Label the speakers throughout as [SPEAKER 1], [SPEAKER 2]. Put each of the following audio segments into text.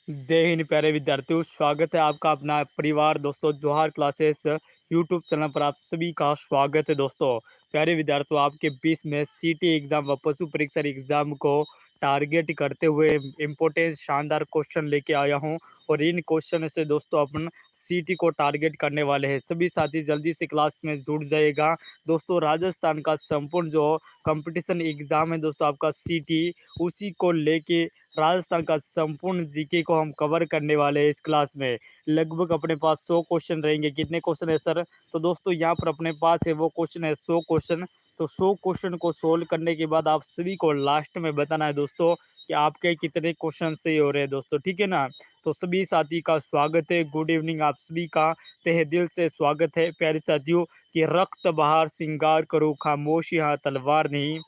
[SPEAKER 1] जय हिंद प्यारे विद्यार्थियों, स्वागत है आपका अपना परिवार दोस्तों जोहार क्लासेस यूट्यूब चैनल पर आप सभी का स्वागत है दोस्तों। प्यारे विद्यार्थियों, आपके बीच में सीटी एग्जाम व पशु परीक्षा एग्जाम को टारगेट करते हुए इम्पोर्टेंट शानदार क्वेश्चन लेके आया हूं और इन क्वेश्चन से दोस्तों अपन सीटी को टारगेट करने वाले हैं। सभी साथी जल्दी से क्लास में जुड़ जाएगा दोस्तों। राजस्थान का संपूर्ण जो कंपटीशन एग्जाम है दोस्तों आपका सीटी, उसी को लेके राजस्थान का संपूर्ण जीके को हम कवर करने वाले हैं इस क्लास में। लगभग अपने पास 100 क्वेश्चन रहेंगे। कितने क्वेश्चन है सर? तो दोस्तों यहाँ पर अपने पास है वो क्वेश्चन है 100 क्वेश्चन। तो 100 क्वेश्चन को सोल्व करने के बाद आप सभी को लास्ट में बताना है दोस्तों कि आपके कितने क्वेश्चन सही हो रहे हैं दोस्तों, ठीक है ना। तो सभी साथी का स्वागत है, गुड इवनिंग, आप सभी का तहे दिल से स्वागत है प्यारे साथियों। कि रक्त बहार श्रृंगार करूँ खामोश यहाँ तलवार नहीं,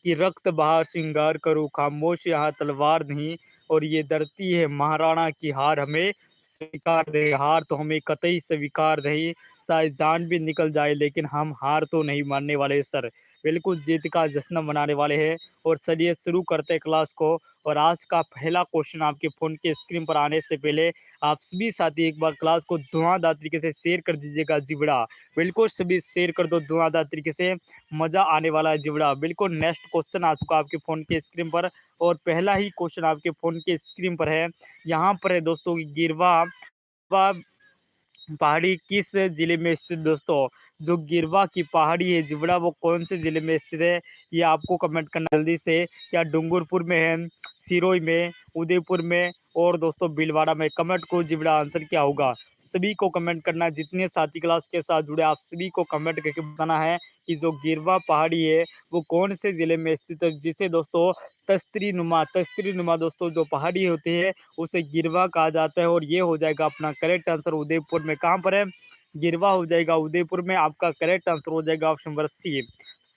[SPEAKER 1] कि रक्त बहार श्रृंगार करूँ खामोश यहाँ तलवार नहीं, और ये धरती है महाराणा की हार हमें स्वीकार दे। हार तो हमें कतई स्वीकार नहीं, चाहे जान भी निकल जाए लेकिन हम हार तो नहीं मानने वाले सर। बिल्कुल जीत का जश्न मनाने वाले हैं। और चलिए शुरू करते हैं क्लास को। और आज का पहला क्वेश्चन आपके फ़ोन के स्क्रीन पर आने से पहले आप सभी साथी एक बार क्लास को धुआंधार तरीके से शेयर कर दीजिएगा जिबड़ा। बिल्कुल सभी शेयर कर दो धुआंधार तरीके से, मज़ा आने वाला है जिबड़ा। बिल्कुल नेक्स्ट क्वेश्चन आ चुका आपके फ़ोन के स्क्रीन पर और पहला ही क्वेश्चन आपके फ़ोन के स्क्रीन पर है। यहाँ पर है दोस्तों गिरवा पहाड़ी किस जिले में स्थित दोस्तों? जो गिरवा की पहाड़ी है जिबड़ा, वो कौन से जिले में स्थित है? ये आपको कमेंट करना जल्दी से। क्या डूंगरपुर में है, सिरोही में, उदयपुर में और दोस्तों भीलवाड़ा में? कमेंट को जिबड़ा आंसर क्या होगा? सभी को कमेंट करना, जितने साथी क्लास के साथ जुड़े आप सभी को कमेंट करके बताना है कि जो गिरवा पहाड़ी है वो कौन से जिले में स्थित है, जिसे दोस्तों तस्त्री नुमा दोस्तों जो पहाड़ी होती है उसे गिरवा कहा जाता है। और ये हो जाएगा अपना करेक्ट आंसर उदयपुर में। कहाँ पर है? गिरवा हो जाएगा उदयपुर में। आपका करेक्ट आंसर हो जाएगा option number C.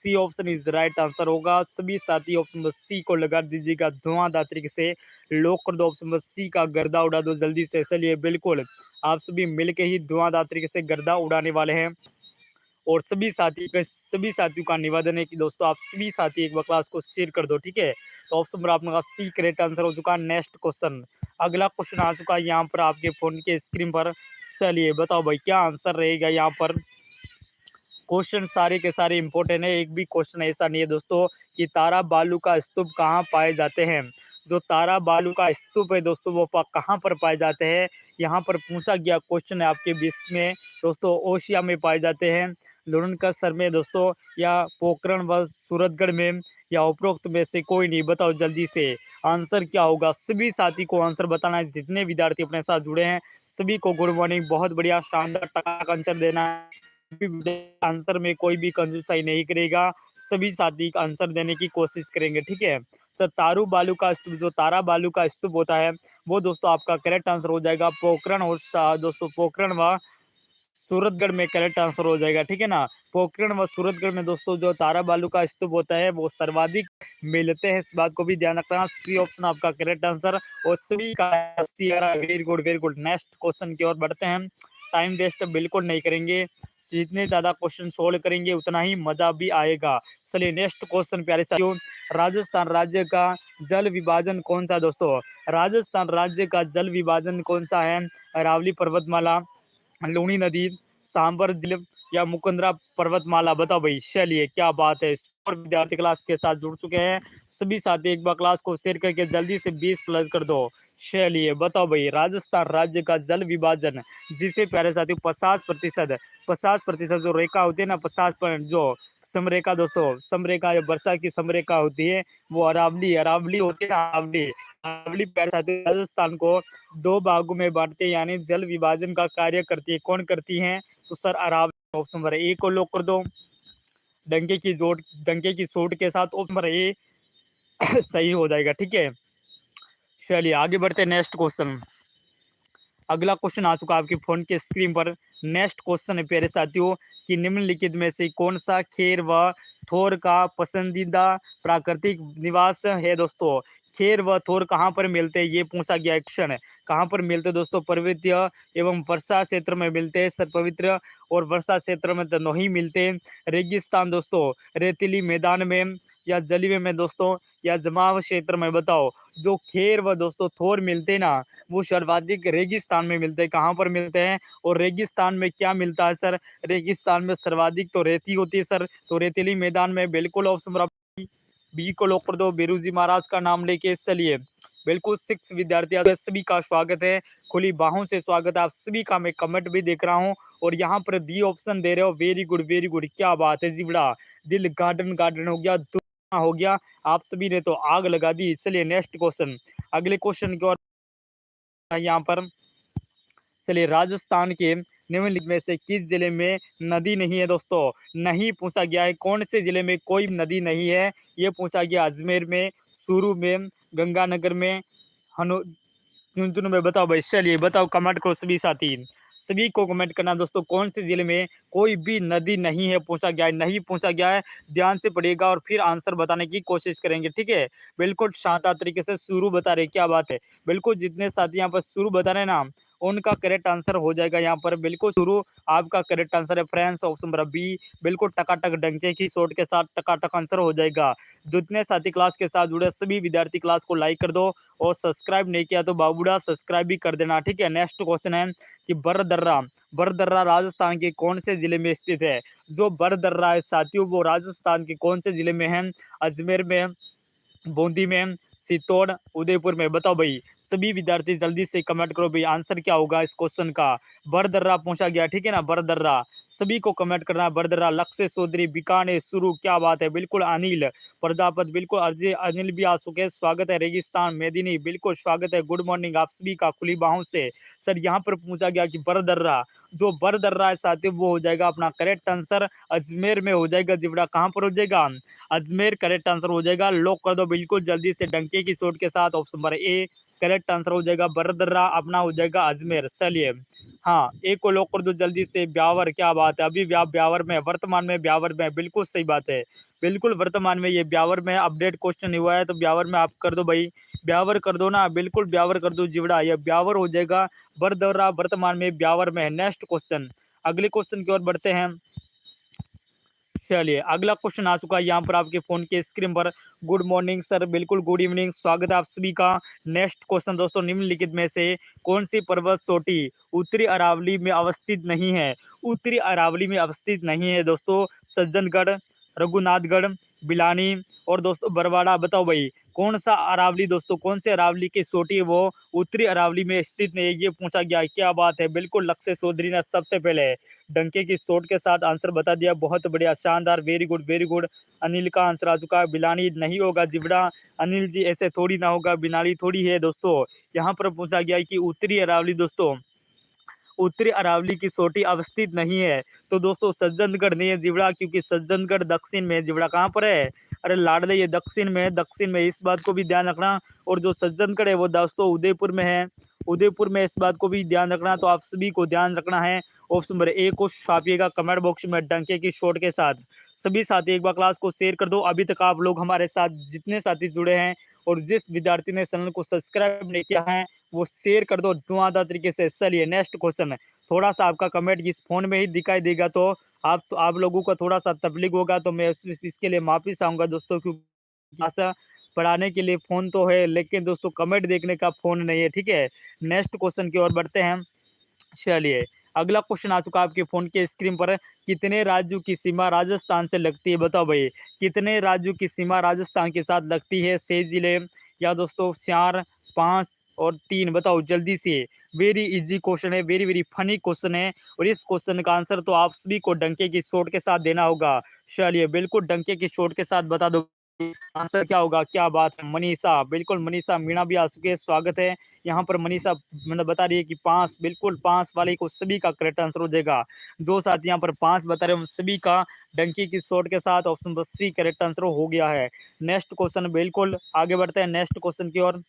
[SPEAKER 1] C option is right answer होगा। सभी साथी ऑप्शन नंबर सी को लगा दीजिएगा धुआंधार तरीके से। लॉक कर दो ऑप्शन नंबर सी का, गर्दा उड़ा दो जल्दी से। चलिए बिल्कुल आप सभी मिलके ही धुआंधार तरीके से गर्दा उड़ाने वाले हैं। और सभी साथियों का निवेदन है कि दोस्तों आप सभी साथी एक बार क्लास को शेयर कर दो, ठीक है। तो ऑप्शन नंबर आपका सी करेक्ट आंसर हो चुका। नेक्स्ट क्वेश्चन, अगला क्वेश्चन आ चुका है यहाँ पर आपके फोन के स्क्रीन पर। चलिए बताओ भाई क्या आंसर रहेगा यहाँ पर। क्वेश्चन सारे के सारे इंपॉर्टेंट है, एक भी क्वेश्चन ऐसा नहीं है दोस्तों कि तारा बालू का स्तूप कहाँ पाए जाते हैं। जो तारा बालू का स्तूप है दोस्तों वो कहाँ पर पाए जाते हैं, यहाँ पर पूछा गया क्वेश्चन है आपके बीच में दोस्तों। ओशिया में पाए जाते हैं, लुनकसर में दोस्तों, या पोखरण व सूरतगढ़ में, या उपरोक्त में से कोई नहीं। बताओ जल्दी से आंसर क्या होगा। सभी साथी को आंसर बताना है, जितने विद्यार्थी अपने साथ जुड़े हैं सभी को गुड मॉर्निंग, बहुत बढ़िया शानदार टका आंसर देना है। आंसर में कोई भी कंजूसाई नहीं करेगा, सभी साथी आंसर देने की कोशिश करेंगे, ठीक है सर। तारू बालू का स्तूप, जो तारा बालू का स्तूप होता है वो दोस्तों आपका करेक्ट आंसर हो जाएगा पोखरण। और दोस्तों पोखरण व सूरतगढ़ में करेक्ट आंसर हो जाएगा, ठीक है ना। पोखरण व सूरतगढ़ में दोस्तों जो तारा बालू का स्तूप होता है वो सर्वाधिक मिलते हैं, इस बात को भी ध्यान रखना। सी ऑप्शन आपका करेक्ट आंसर। और सभी का very good very good. Next question की ओर बढ़ते हैं, टाइम वेस्ट बिल्कुल नहीं करेंगे। जितने ज़्यादा क्वेश्चन सोल्व करेंगे उतना ही मज़ा भी आएगा। चलिए नेक्स्ट क्वेश्चन प्यारे साथियों, राजस्थान राज्य का जल विभाजन कौन सा दोस्तों? राजस्थान राज्य का जल विभाजन कौन सा है? अरावली पर्वतमाला, लूणी नदी, सांबर जिले, या मुकुंदरा पर्वतमाला? बताओ भाई। चलिए क्या बात है, और विद्यार्थी क्लास के साथ जुड़ चुके हैं सभी साथी एक बार क्लास को शेयर करके जल्दी से 20 प्लस कर दो। चलिए बताओ भाई, राजस्थान राज्य का जल विभाजन जिसे प्यारे साथियों 50% जो रेखा होती है ना, 50% जो समरेखा दोस्तों, समरेखा या वर्षा की समरेखा होती है वो अरावली अरावली होती है ना, अरावली अरावली प्यारे साथियों राजस्थान को दो भागों में बांटते हैं, यानी जल विभाजन का कार्य करती है। कौन करती है? तो sir Aravalli. Option number A को लॉक कर दो डंके की चोट के साथ। ऑप्शन नंबर ए सही हो जाएगा, ठीक है। चलिए आगे बढ़ते हैं नेक्स्ट क्वेश्चन। अगला क्वेश्चन आ चुका आपके फोन के स्क्रीन पर। नेक्स्ट क्वेश्चन है प्यारे साथियों कि निम्नलिखित में से कौन सा खेर व थोर का पसंदीदा प्राकृतिक निवास है दोस्तों? खेर व थोर कहाँ पर मिलते हैं, ये पूछा गया क्वेश्चन है। कहाँ पर मिलते हैं दोस्तों? पर्वतीय एवं वर्षा क्षेत्र में मिलते हैं सर। पवित्र और वर्षा क्षेत्र में तो नहीं मिलते। रेगिस्तान दोस्तों, रेतीली मैदान में या जलीय में दोस्तों, या जमाव क्षेत्र में? बताओ। जो खेर व दोस्तों थोर मिलते हैं ना, वो सर्वाधिक रेगिस्तान में मिलते हैं। कहाँ पर मिलते हैं? और रेगिस्तान में क्या मिलता है सर? रेगिस्तान में सर्वाधिक तो रेती होती है सर। तो रेतीली मैदान में बिल्कुल ऑप्शन बराबर बी को लॉक कर दो। बेरूजी महाराज का नाम लेके चलिए। बिल्कुल 6 विद्यार्थी आप सभी का स्वागत है, खुली बाहों से स्वागत है आप सभी का। मैं कमेंट भी देख रहा हूँ और यहाँ पर दी ऑप्शन दे रहे हो। वेरी गुड वेरी गुड, क्या बात है जी बड़ा। दिल गार्डन गार्डन हो गया, दुआ हो गया, आप सभी ने तो आग लगा दी। चलिए नेक्स्ट क्वेश्चन, अगले क्वेश्चन की ओर यहाँ पर। चलिए, राजस्थान के निम्नलिखित में से किस जिले में नदी नहीं है दोस्तों? नहीं पूछा गया है कौन से जिले में कोई नदी नहीं है, ये पूछा गया। अजमेर में, चूरू में, गंगानगर में, हनु झुंझुनू में? बताओ भाई। चलिए बताओ, कमेंट करो सभी साथी, सभी को कमेंट करना दोस्तों। कौन से जिले में कोई भी नदी नहीं है पूछा गया है, नहीं पूछा गया है। ध्यान से पढ़िएगा और फिर आंसर बताने की कोशिश करेंगे, ठीक है? बिल्कुल शानदार तरीके से शुरू बता रहे, क्या बात है। बिल्कुल जितने साथी यहाँ पर शुरू बता रहे हैं ना, उनका करेक्ट आंसर हो जाएगा यहाँ पर। बिल्कुल शुरू आपका करेक्ट आंसर है फ्रेंड्स, ऑप्शन नंबर बी। बिल्कुल टकाटक डंके की शॉट के साथ टकाटक आंसर हो जाएगा। जितने साथी क्लास के साथ जुड़े सभी विद्यार्थी क्लास को लाइक कर दो और सब्सक्राइब नहीं किया तो बाबूड़ा सब्सक्राइब भी कर देना, ठीक है? नेक्स्ट क्वेश्चन है कि बरदर्रा, बरदर्रा राजस्थान के कौन से जिले में स्थित है? जो बरदर्रा है साथियों, वो राजस्थान के कौन से जिले में है? अजमेर में, बूंदी में, चित्तौड़, उदयपुर में? बताओ भाई। सभी विद्यार्थी जल्दी से कमेंट करो भाई, आंसर क्या होगा इस क्वेश्चन का। बरदर्रा पूछा गया, ठीक है ना? बरदर्रा सभी को कमेंट करना है। बरदर्रा, लक्ष्य चौधरी, बीकानेर, शुरू, क्या बात है। बिल्कुल अनिल प्रजापत, बिल्कुल अजय, अनिल भी आ चुके हैं, स्वागत है। रेगिस्तान मेदिनी, बिल्कुल स्वागत है, गुड मॉर्निंग आप सभी का खुली बाहों से। सर यहाँ पर पूछा गया कि बरदर्रा, जो बरदर्रा है साथियों, वो हो जाएगा अपना करेक्ट आंसर। अजमेर में हो जाएगा जिबड़ा, कहाँ पर हो जाएगा? अजमेर करेक्ट आंसर हो जाएगा। लॉक कर दो बिल्कुल जल्दी से डंके की चोट के साथ, option number A correct answer हो जाएगा। बरदर्रा अपना हो जाएगा अजमेर। चलिए, हाँ, एक को लॉक कर दो जल्दी से। ब्यावर, क्या बात है। अभी ब्यावर में, वर्तमान में ब्यावर में, बिल्कुल सही बात है। बिल्कुल वर्तमान में ये ब्यावर में अपडेट क्वेश्चन हुआ है, तो ब्यावर में आप कर दो भाई। ब्यावर कर दो ना, बिल्कुल ब्यावर कर दो जिबड़ा, ये ब्यावर हो जाएगा। बरदर्रा वर्तमान में ब्यावर में है। नेक्स्ट क्वेश्चन, अगले क्वेश्चन की ओर बढ़ते हैं। चलिए, अगला क्वेश्चन आ चुका है यहाँ पर आपके फोन के स्क्रीन पर। गुड मॉर्निंग सर, बिल्कुल गुड इवनिंग, स्वागत है आप सभी का। नेक्स्ट क्वेश्चन दोस्तों, निम्नलिखित में से कौन सी पर्वत चोटी उत्तरी अरावली में अवस्थित नहीं है? उत्तरी अरावली में अवस्थित नहीं है दोस्तों। सज्जनगढ़, रघुनाथगढ़, बिलानी और दोस्तों बरवाड़ा। बताओ भाई, कौन सा अरावली दोस्तों, कौन से अरावली की चोटी है वो उत्तरी अरावली में स्थित नहीं है, ये पूछा गया है। क्या बात है, बिल्कुल लक्ष्य चौधरी ने सबसे पहले डंके की चोट के साथ आंसर बता दिया। बहुत बढ़िया, शानदार, very good very good. Anil का आंसर आ चुका है। बिलानी नहीं होगा जिबड़ा, अनिल जी ऐसे थोड़ी ना होगा, बिलानी थोड़ी है दोस्तों। यहाँ पर पूछा गया है कि उत्तरी अरावली दोस्तों, उत्तरी अरावली की चोटी अवस्थित नहीं है, तो दोस्तों सज्जनगढ़ नहीं है जिबड़ा, क्योंकि सज्जनगढ़ दक्षिण में है। जिबड़ा कहाँ पर है? अरे लाडले, ये दक्षिण में है, दक्षिण में, इस बात को भी ध्यान रखना। और जो सज्जनगढ़ है वो दोस्तों उदयपुर में है, उदयपुर में, इस बात को भी ध्यान रखना। तो आप सभी को ध्यान रखना है। ऑप्शन नंबर ए को छापिएगा कमेंट बॉक्स में डंके की शॉट के साथ। सभी साथी एक बार क्लास को शेयर कर दो। अभी तक आप लोग हमारे साथ जितने साथी जुड़े हैं और जिस विद्यार्थी ने चैनल को सब्सक्राइब नहीं किया है, वो शेयर कर दो धुआंधार तरीके से। चलिए नेक्स्ट क्वेश्चन है। थोड़ा सा आपका कमेंट इस फोन में ही दिखाई देगा, तो आप लोगों का थोड़ा सा तकलीफ होगा, तो मैं इसके लिए माफी चाहूंगा दोस्तों, क्योंकि ऐसा पढ़ाने के लिए फ़ोन तो है, लेकिन दोस्तों कमेंट देखने का फ़ोन नहीं है, ठीक है? नेक्स्ट क्वेश्चन की ओर बढ़ते हैं। चलिए, अगला क्वेश्चन आ चुका है आपके फ़ोन के स्क्रीन पर। कितने राज्यों की सीमा राजस्थान से लगती है? बताओ भाई, कितने राज्यों की सीमा राजस्थान के साथ लगती है? 6 जिले या दोस्तों 4, 5 और 3? बताओ जल्दी से। वेरी इजी क्वेश्चन है, वेरी वेरी फनी क्वेश्चन है, और इस क्वेश्चन का आंसर तो आप सभी को डंके की चोट के साथ देना होगा। चलिए, बिल्कुल डंके की चोट के साथ बता दो आंसर क्या होगा। क्या बात है, मनीषा, बिल्कुल मनीषा मीणा भी आ चुके हैं, स्वागत है। यहाँ पर मनीषा मतलब बता रही है कि 5, बिल्कुल 5 वाले को सभी का करेक्ट आंसर हो जाएगा। जो साथी यहाँ पर 5 बता रहे हैं उन सभी का डंकी की शॉट के साथ option number C correct answer हो गया है। नेक्स्ट क्वेश्चन, बिल्कुल आगे बढ़ते हैं नेक्स्ट क्वेश्चन की ओर।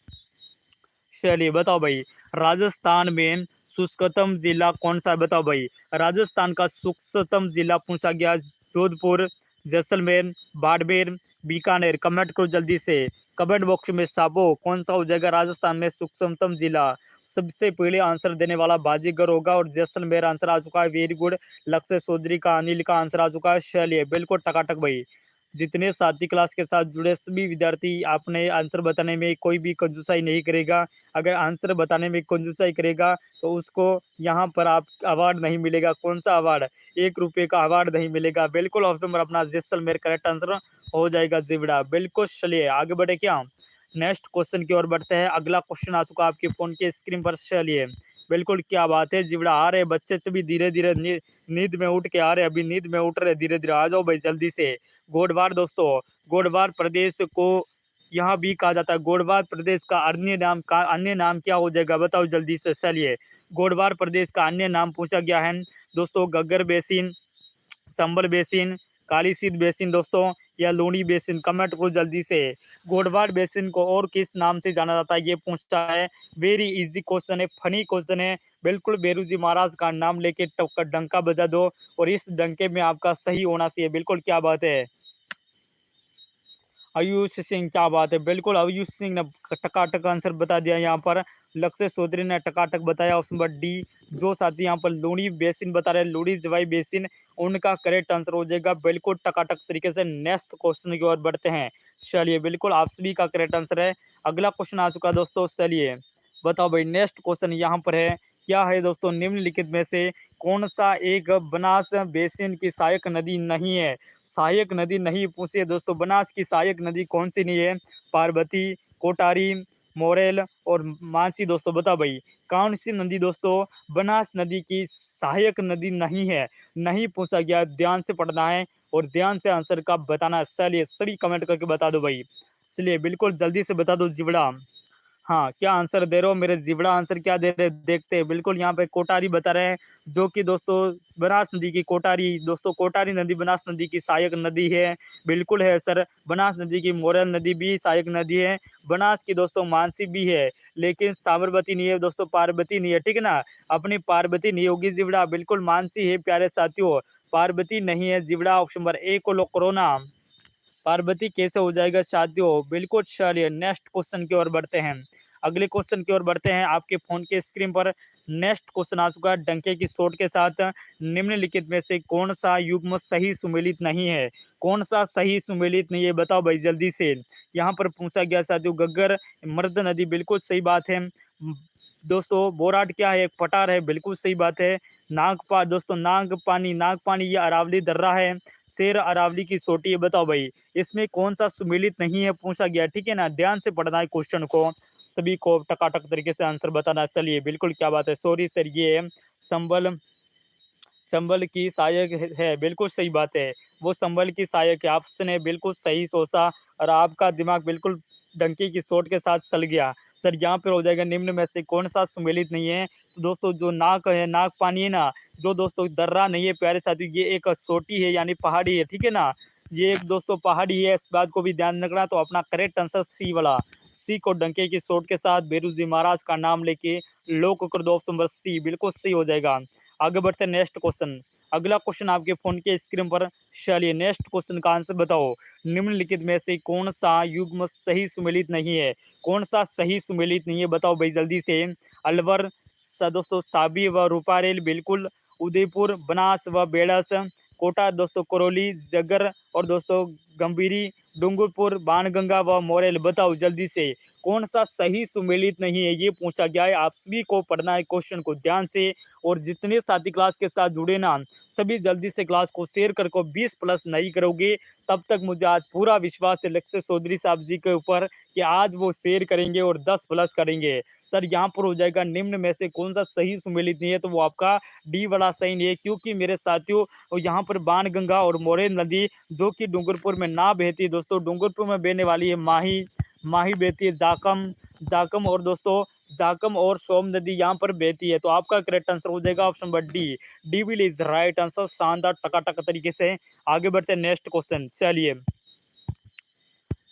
[SPEAKER 1] चलिए बताओ भाई, राजस्थान में शुष्कतम जिला कौन सा है? बताओ भाई, राजस्थान का शुष्कतम जिला पूछा गया। जोधपुर, जैसलमेर, बाड़मेर, बीकानेर? कमेंट करो जल्दी से, कमेंट बॉक्स में साबो कौन सा हो जाएगा राजस्थान में सूक्ष्मतम जिला। सबसे पहले आंसर देने वाला बाजीगर होगा और जैसलमेर आंसर आ चुका है, वेरी गुड। लक्ष्य चौधरी का, अनिल का आंसर आ चुका है, चलिए बिल्कुल टकाटक भाई। जितने सातवीं क्लास के साथ जुड़े सभी विद्यार्थी, आपने आंसर बताने में कोई भी कंजूसाई नहीं करेगा। अगर आंसर बताने में कंजूसाई करेगा तो उसको यहाँ पर आप अवार्ड नहीं मिलेगा। कौन सा अवार्ड? 1 रुपये का अवार्ड नहीं मिलेगा। बिल्कुल ऑप्शन नंबर अपना जैसलमेर करेक्ट आंसर हो जाएगा जिवड़ा, बिल्कुल। चलिए आगे बढ़े क्या, नेक्स्ट क्वेश्चन की ओर बढ़ते हैं। अगला क्वेश्चन आ चुका आपके फोन के स्क्रीन पर, चलिए बिल्कुल क्या बात है जिवड़ा, आ रहे बच्चे से भी धीरे धीरे नींद में उठ के आ रहे, अभी नींद में उठ रहे धीरे धीरे, आ जाओ भाई जल्दी से। गोडवार दोस्तों, गोडवार प्रदेश को यहाँ भी कहा जाता है। गोडवार प्रदेश का अन्य नाम क्या हो जाएगा, बताओ जल्दी से। चलिए गोडवार प्रदेश का अन्य नाम पूछा गया है दोस्तों, गग्गर बेसिन, संबल बेसिन, काली सीध बेसिन दोस्तों, या लूणी बेसिन। कमेंट को जल्दी से। गोडवार बेसिन को और किस नाम से जाना जाता है, ये पूछता है। वेरी इजी क्वेश्चन है, फनी क्वेश्चन है। बिल्कुल बेरूजी महाराज का नाम लेके डंका बजा दो और इस डंके में आपका सही होना चाहिए। बिल्कुल क्या बात है, आयुष सिंह, क्या बात है, बिल्कुल आयुष सिंह ने टकाटक आंसर बता दिया यहाँ पर। लक्ष्य चौधरी ने टकाटक बताया ऑप्शन नंबर डी। जो साथी यहाँ पर लूणी बेसिन बता रहे हैं, लूणी जवाई बेसिन, उनका करेक्ट आंसर हो जाएगा बिल्कुल टकाटक तरीके से। नेक्स्ट क्वेश्चन की ओर बढ़ते हैं। चलिए बिल्कुल आप सभी का करेक्ट आंसर है। अगला क्वेश्चन आ चुका दोस्तों, चलिए बताओ भाई। नेक्स्ट क्वेश्चन यहाँ पर है, क्या है दोस्तों, निम्नलिखित में से कौन सा एक बनास बेसिन की सहायक नदी नहीं है। सहायक नदी नहीं पूछिए दोस्तों, बनास की सहायक नदी कौन सी नहीं है। पार्वती, कोटारी, मोरेल और मानसी दोस्तों, बताओ भाई कौन सी नदी दोस्तों बनास नदी की सहायक नदी नहीं है। नहीं पूछा गया, ध्यान से पढ़ना है और ध्यान से आंसर का बताना है। चलिए सभी कमेंट करके बता दो भाई, चलिए बिल्कुल जल्दी से बता दो जिवड़ा। हाँ, क्या आंसर दे रहे हो मेरे जिवड़ा, आंसर क्या दे रहे देखते हैं। बिल्कुल यहाँ पे कोटारी बता रहे हैं, जो कि दोस्तों बनास नदी की कोटारी, दोस्तों कोटारी नदी बनास नदी की सहायक नदी है। बिल्कुल है सर, बनास नदी की मोरल नदी भी सहायक नदी है। बनास की दोस्तों मानसी भी है, लेकिन साबरमती नहीं है दोस्तों, पार्वती नहीं है, ठीक है ना। अपनी पार्वती नहीं होगी जिवड़ा, बिल्कुल मानसी है प्यारे साथियों, पार्वती नहीं है जिवड़ा। ऑप्शन नंबर ए को लो कोरोना, पार्वती कैसे हो जाएगा साथियों, बिल्कुल। चलिए नेक्स्ट क्वेश्चन की ओर बढ़ते हैं। अगले क्वेश्चन की ओर बढ़ते हैं। आपके फोन के स्क्रीन पर नेक्स्ट क्वेश्चन आ चुका है डंके की चोट के साथ। निम्नलिखित में से कौन सा युग्म सही सुमेलित नहीं है। कौन सा सही सुमेलित नहीं है, बताओ भाई जल्दी से। यहाँ पर पूछा गया साथियों, गग्गर मर्द नदी, बिल्कुल सही बात है दोस्तों। बोराट क्या है, एक पटार है, बिल्कुल सही बात है। नागपा दोस्तों, नागपानी ये अरावली दर्रा है। शेर अरावली की सोटी है, बताओ भाई इसमें कौन सा सुमेलित नहीं है पूछा गया, ठीक है ना। ध्यान से पढ़ना है क्वेश्चन को, सभी को टकाटक तरीके से आंसर बताना। चलिए बिल्कुल क्या बात है, सॉरी सर, ये संबल, संबल की सहायक है, बिल्कुल सही बात है, वो संबल की सहायक है। आपने बिल्कुल सही सोचा और आपका दिमाग बिल्कुल डंकी की चोट के साथ चल गया। सर यहाँ पर हो जाएगा, निम्न में से कौन सा सुमेलित नहीं है। तो दोस्तों जो नाक है, नाग पानी है ना, जो दोस्तों दर्रा नहीं है प्यारे साथी, ये एक सोटी है यानी पहाड़ी है, ठीक है ना। ये एक दोस्तों पहाड़ी है, इस बात को भी ध्यान रखना। तो अपना करेक्ट आंसर सी वाला, सी को डंके की चोट के साथ बेरूजी महाराज का नाम लेके लोक कर दो, ऑप्शन नंबर सी बिल्कुल सही हो जाएगा। आगे बढ़ते हैं नेक्स्ट क्वेश्चन। अगला क्वेश्चन आपके फोन के स्क्रीन पर, चलिए नेक्स्ट क्वेश्चन का आंसर बताओ। निम्नलिखित में से कौन सा युग्म सही सुमेलित नहीं है। कौन सा सही सुमेलित नहीं है, बताओ भाई जल्दी से। अलवर दोस्तों, साबी व रूपारेल, बिल्कुल। उदयपुर, बनास व बेड़स, कोटा दोस्तों, करौली, जगर और दोस्तों गंभीरी, डूंगरपुर, बाणगंगा व मोरेल, बताओ जल्दी से कौन सा सही सुमेलित नहीं है, ये पूछा गया है। आप सभी को पढ़ना है क्वेश्चन को ध्यान से, और जितने साथी क्लास के साथ जुड़े ना, सभी जल्दी से क्लास को शेयर कर को 20+ नहीं करोगे, तब तक मुझे आज पूरा विश्वास है लक्ष्य चौधरी साहब जी के ऊपर कि आज वो शेयर करेंगे और 10+ करेंगे। सर यहाँ पर हो जाएगा, निम्न में से कौन सा सही सुमेलित नहीं है, तो वो आपका डी वाला सही नहीं है। क्योंकि मेरे साथियों यहाँ पर बाणगंगा और मोरेल नदी, जो कि डूंगरपुर में ना बहती है दोस्तों, डूंगरपुर में बहने वाली है माही, माही बहती है जाकम, जाकम और दोस्तों जाकम और सोम नदी यहाँ पर बहती है। तो आपका करेक्ट आंसर हो जाएगा option number D, D will is right answer. शानदार टकाटक तरीके से आगे बढ़ते हैं नेक्स्ट क्वेश्चन। चलिए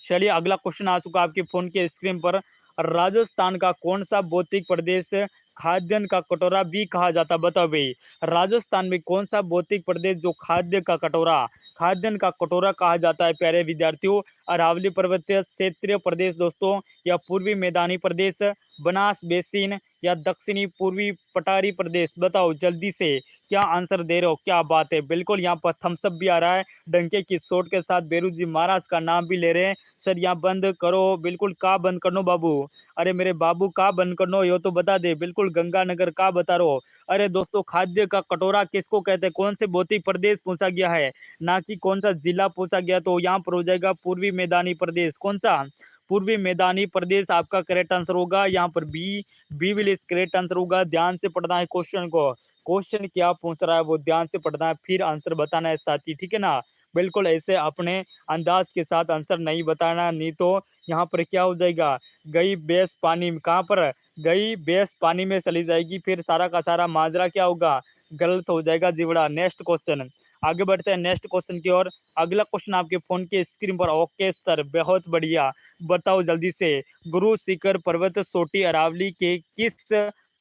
[SPEAKER 1] चलिए अगला क्वेश्चन आ चुका आपके फोन के स्क्रीन पर। राजस्थान का कौन सा भौतिक प्रदेश खाद्यान्न का कटोरा भी कहा जाता, बताओ भाई। राजस्थान में कौन सा भौतिक प्रदेश जो खाद्य का कटोरा, खाद्यान्न का कटोरा कहा जाता है प्यारे विद्यार्थियों। अरावली पर्वतीय क्षेत्रीय प्रदेश दोस्तों, या पूर्वी मैदानी प्रदेश, बनास बेसिन, या दक्षिणी पूर्वी पठारी प्रदेश? बताओ जल्दी से क्या आंसर दे रहे हो। क्या बात है, बिल्कुल यहाँ पर थम्स अप भी आ रहा है डंके की चोट के साथ, बेरू जी महाराज का नाम भी ले रहे हैं। सर यहाँ बंद करो, बिल्कुल का बंद करनो बाबू। अरे मेरे बाबू का बंद करनो, यो तो बता दे, बिल्कुल गंगानगर का बता रहो। अरे दोस्तों, खाद्य का कटोरा किसको कहते हैं, कौन से भौतिक प्रदेश पूछा गया है, ना कि कौन सा जिला पूछा गया। तो यहाँ पर हो जाएगा पूर्वी मैदानी प्रदेश। कौन सा? पूर्वी मैदानी प्रदेश आपका करेक्ट आंसर होगा। यहाँ पर B will is correct answer होगा। ध्यान से पढ़ना है क्वेश्चन को, क्वेश्चन क्या पूछ रहा है वो ध्यान से पढ़ना है, फिर आंसर बताना है साथी, ठीक है ना। बिल्कुल ऐसे अपने अंदाज के साथ आंसर नहीं बताना, नहीं तो यहाँ पर क्या हो जाएगा, गई बेस पानी में, कहाँ पर गई बेस पानी में चली जाएगी, फिर सारा का सारा माजरा क्या होगा, गलत हो जाएगा जीवड़ा। नेक्स्ट क्वेश्चन, आगे बढ़ते हैं नेक्स्ट क्वेश्चन की ओर। अगला क्वेश्चन आपके फोन के स्क्रीन पर। ओके सर, बहुत बढ़िया, बताओ जल्दी से, गुरु शिखर पर्वत चोटी अरावली के किस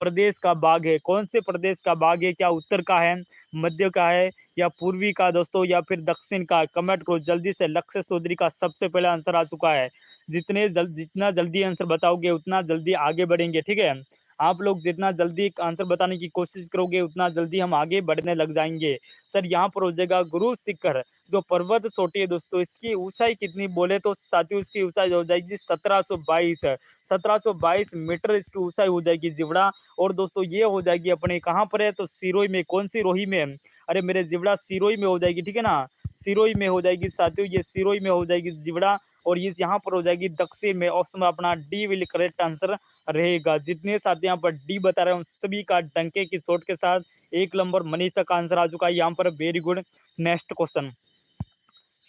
[SPEAKER 1] प्रदेश का बाग है, कौन से प्रदेश का बाग है, क्या उत्तर का है, मध्य का है, या पूर्वी का दोस्तों, या फिर दक्षिण का? कमेंट करो जल्दी से। लक्ष्य चौधरी का सबसे पहले आंसर आ चुका है। जितना जल्दी आंसर बताओगे उतना जल्दी आगे बढ़ेंगे, ठीक है। आप लोग जितना जल्दी आंसर बताने की कोशिश करोगे उतना जल्दी हम आगे बढ़ने लग जाएंगे। सर यहाँ पर हो जाएगा गुरु शिखर जो पर्वत चोटी है दोस्तों, इसकी ऊंचाई कितनी बोले तो साथियों, इसकी ऊंचाई हो जाएगी 1722 मीटर इसकी ऊंचाई हो जाएगी जिवड़ा। और दोस्तों ये हो जाएगी अपने कहाँ पर है, तो सिरोही में। कौन सी रोही में? अरे मेरे जिवड़ा सिरोही में हो जाएगी, ठीक है ना, सिरोही में हो जाएगी साथियों, ये सिरोही में हो जाएगी जिवड़ा। और ये यहाँ पर हो जाएगी दक्षिण में। ऑप्शन अपना डी विल करेक्ट आंसर रहेगा। जितने साथी यहाँ पर डी बता रहे हैं सभी का डंके की चोट के साथ 1 नंबर मनीषा का आंसर आ चुका है यहाँ पर। Very good. नेक्स्ट क्वेश्चन,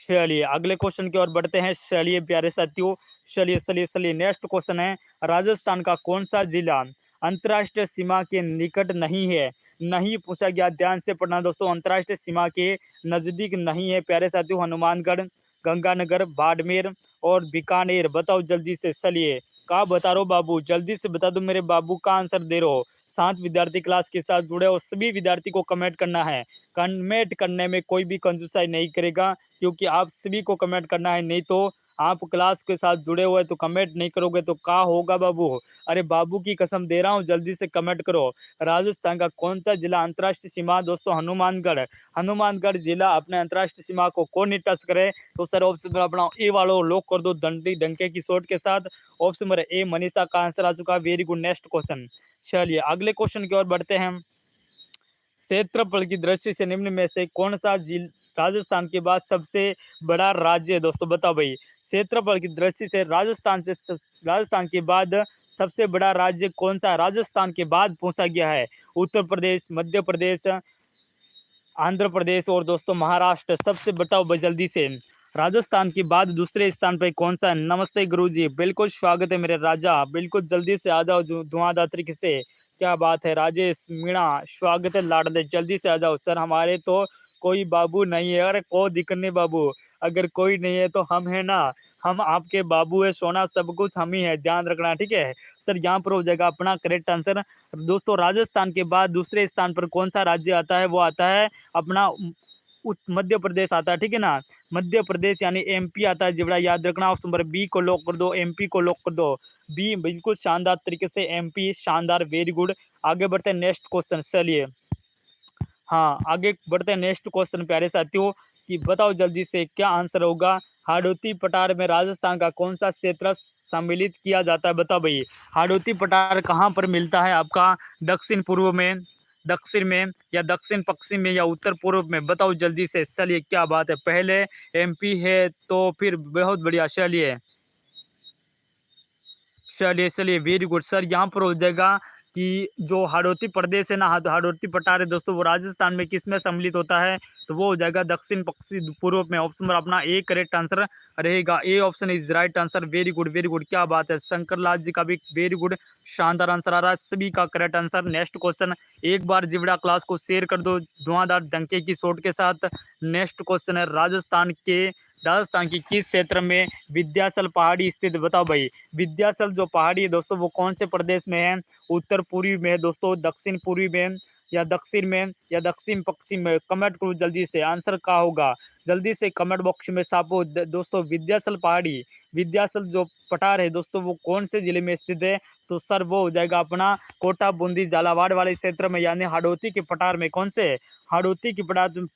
[SPEAKER 1] चलिए अगले क्वेश्चन की ओर बढ़ते हैं। चलिए प्यारे साथियों, चलिए नेक्स्ट क्वेश्चन है, राजस्थान का कौन सा जिला अंतर्राष्ट्रीय सीमा के निकट नहीं है? नहीं पूछा गया, ध्यान से पढ़ना दोस्तों, अंतर्राष्ट्रीय सीमा के नजदीक नहीं है प्यारे साथियों। हनुमानगढ़, गंगानगर, बाड़मेर और बीकानेर? बताओ जल्दी से। चलिए का बता रहे हो बाबू, जल्दी से बता दो मेरे बाबू, का आंसर दे रहे हो। 7 विद्यार्थी क्लास के साथ जुड़े हो, सभी विद्यार्थी को कमेंट करना है। कमेंट करने में कोई भी कंजूसाई नहीं करेगा, क्योंकि आप सभी को कमेंट करना है, नहीं तो आप क्लास के साथ जुड़े हुए तो कमेंट नहीं करोगे तो क्या होगा बाबू। अरे बाबू की कसम दे रहा हूँ, जल्दी से कमेंट करो। राजस्थान का कौन सा जिला अंतर्राष्ट्रीय सीमा? दोस्तों हनुमानगढ़। हनुमानगढ़ जिला अपने अंतर्राष्ट्रीय सीमा को कौन नहीं टच करे? तो सर ऑप्शन में अपना ए वालों लॉक कर दो डंके की चोट के साथ। ऑप्शन नंबर ए मनीषा का आंसर आ चुका है। Very good. नेक्स्ट क्वेश्चन, चलिए अगले क्वेश्चन की ओर बढ़ते हैं। क्षेत्रफल की दृष्टि से निम्न में से कौन सा राजस्थान के बाद सबसे बड़ा राज्य है? दोस्तों बताओ भाई, क्षेत्रफल की दृष्टि से राजस्थान के बाद सबसे बड़ा राज्य कौन सा? राजस्थान के बाद पूछा गया है। उत्तर प्रदेश, मध्य प्रदेश, आंध्र प्रदेश और दोस्तों महाराष्ट्र? सबसे बताओ भाई जल्दी से, राजस्थान के बाद दूसरे स्थान पर कौन सा है? नमस्ते गुरुजी, बिल्कुल स्वागत है मेरे राजा, बिल्कुल जल्दी से आ जाओ धुआंधार तरीके से। क्या बात है राजेश मीणा, स्वागत है लाडले, जल्दी से आ जाओ। सर हमारे तो कोई बाबू नहीं है। अरे कोई दिक्कत नहीं बाबू, अगर कोई नहीं है तो हम है ना, हम आपके बाबू है, सोना सब कुछ हम ही है, ध्यान रखना, ठीक है। सर यहाँ पर हो जाएगा अपना करेक्ट आंसर। दोस्तों राजस्थान के बाद दूसरे स्थान पर कौन सा राज्य आता है? वो आता है अपना मध्य प्रदेश आता है, ठीक है ना, मध्य प्रदेश यानी एमपी आता है जिबड़ा, याद रखना। ऑप्शन नंबर बी को लॉक कर दो, एमपी को लॉक कर दो। बी बिल्कुल शानदार तरीके से, एमपी शानदार, वेरी गुड। आगे बढ़ते हैं नेक्स्ट क्वेश्चन। चलिए हाँ आगे बढ़ते हैं नेक्स्ट क्वेश्चन प्यारे साथियों, कि बताओ जल्दी से क्या आंसर होगा। हाड़ौती पठार में राजस्थान का कौन सा क्षेत्र सम्मिलित किया जाता है? बताओ भाई, हाड़ौती पठार कहाँ पर मिलता है आपका? दक्षिण पूर्व में, दक्षिण में, या दक्षिण पश्चिम में, या उत्तर पूर्व में? बताओ जल्दी से। चलिए क्या बात है, पहले एमपी है तो फिर बहुत बढ़िया। चलिए चलिए वेरी गुड। सर यहाँ पर हो जाएगा कि जो हाड़ौती प्रदेश है ना, हाड़ौती पठार है दोस्तों, वो राजस्थान में किस में सम्मिलित होता है? तो वो हो जाएगा दक्षिण पश्चिम पूर्व में। ऑप्शन नंबर अपना ए करेक्ट आंसर रहेगा। A option is right answer. Very good very good, क्या बात है। शंकर लाल जी का भी वेरी गुड शानदार आंसर आ रहा है, सभी का करेक्ट आंसर। नेक्स्ट क्वेश्चन, एक बार जिबड़ा क्लास को शेयर कर दो धुआंधार डंके की चोट के साथ। नेक्स्ट क्वेश्चन है, राजस्थान की किस क्षेत्र में विंध्याचल पहाड़ी स्थित? बताओ भाई, विंध्याचल जो पहाड़ी है दोस्तों वो कौन से प्रदेश में है? उत्तर पूर्वी में है दोस्तों, दक्षिण पूर्वी में, या दक्षिण में या दक्षिण पश्चिम में? कमेंट करो जल्दी से, आंसर क्या होगा? जल्दी से कमेंट बॉक्स में छापो। दोस्तों विंध्याचल पहाड़ी, विंध्याचल जो पठार है दोस्तों वो कौन से जिले में स्थित है? तो सर वो हो जाएगा अपना कोटा, बूंदी, झालावाड़ वाले क्षेत्र में, यानी हाड़ौती के पठार में। कौन से? हाड़ौती के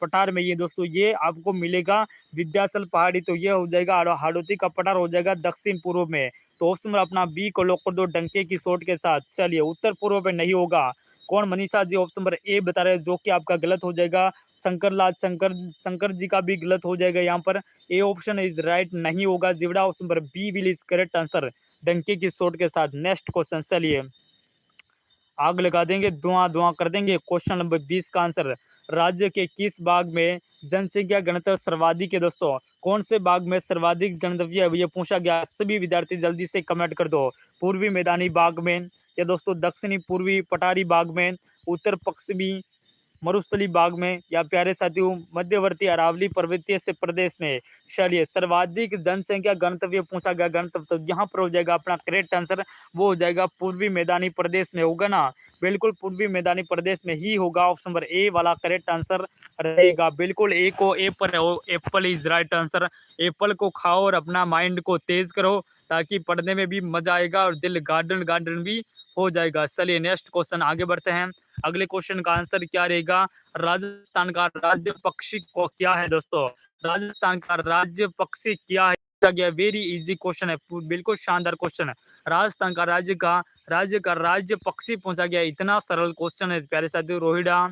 [SPEAKER 1] पठार में ये दोस्तों ये आपको मिलेगा विंध्याचल पहाड़ी। तो ये हो जाएगा हाड़ौती का पठार हो जाएगा दक्षिण पूर्व में। तो ऑप्शन में अपना बी को लॉक कर दो डंके की चोट के साथ। चलिए उत्तर पूर्व में नहीं होगा। कौन? मनीषा जी ऑप्शन नंबर ए बता रहे हैं, जो कि आपका गलत हो जाएगा। शंकर जी का भी गलत हो जाएगा यहाँ पर। ए ऑप्शन इज राइट नहीं होगा। जिवड़ा option number B will is correct answer, डंके की चोट के साथ। नेक्स्ट क्वेश्चन, चलिए आग लगा देंगे, धुआं धुआं कर देंगे। क्वेश्चन नंबर 20 का आंसर, राज्य के किस बाग में जनसंख्या घनत्व सर्वाधिक है? दोस्तों कौन से बाग में सर्वाधिक घनत्व है ये पूछा गया। सभी विद्यार्थी जल्दी से कमेंट कर दो। पूर्वी मैदानी बाग में, या दोस्तों दक्षिणी पूर्वी पठारी बाग में, उत्तर पश्चिमी मरुस्थली बाग में, या प्यारे साथियों मध्यवर्ती अरावली पर्वतीय से प्रदेश में? चलिए सर्वाधिक जनसंख्या गंतव्य पूछा गया, गंतव्य तो यहाँ पर हो जाएगा अपना करेक्ट आंसर, वो हो जाएगा पूर्वी मैदानी प्रदेश में होगा ना। बिल्कुल पूर्वी मैदानी प्रदेश में ही होगा। ऑप्शन नंबर ए वाला करेक्ट आंसर रहेगा। बिल्कुल ए को ए पर रहो, Apple is right answer. Apple को खाओ और अपना माइंड को तेज करो, ताकि पढ़ने में भी मजा आएगा और दिल गार्डन गार्डन भी हो जाएगा। चलिए नेक्स्ट क्वेश्चन आगे बढ़ते हैं। अगले क्वेश्चन का आंसर क्या रहेगा? राजस्थान का राज्य पक्षी को क्या है? दोस्तों राजस्थान का राज्य पक्षी क्या है? वेरी इजी क्वेश्चन है, बिल्कुल शानदार क्वेश्चन है। राजस्थान का राज्य पक्षी पूछा गया, इतना सरल क्वेश्चन है प्यारे साथियों। रोहिड़ा,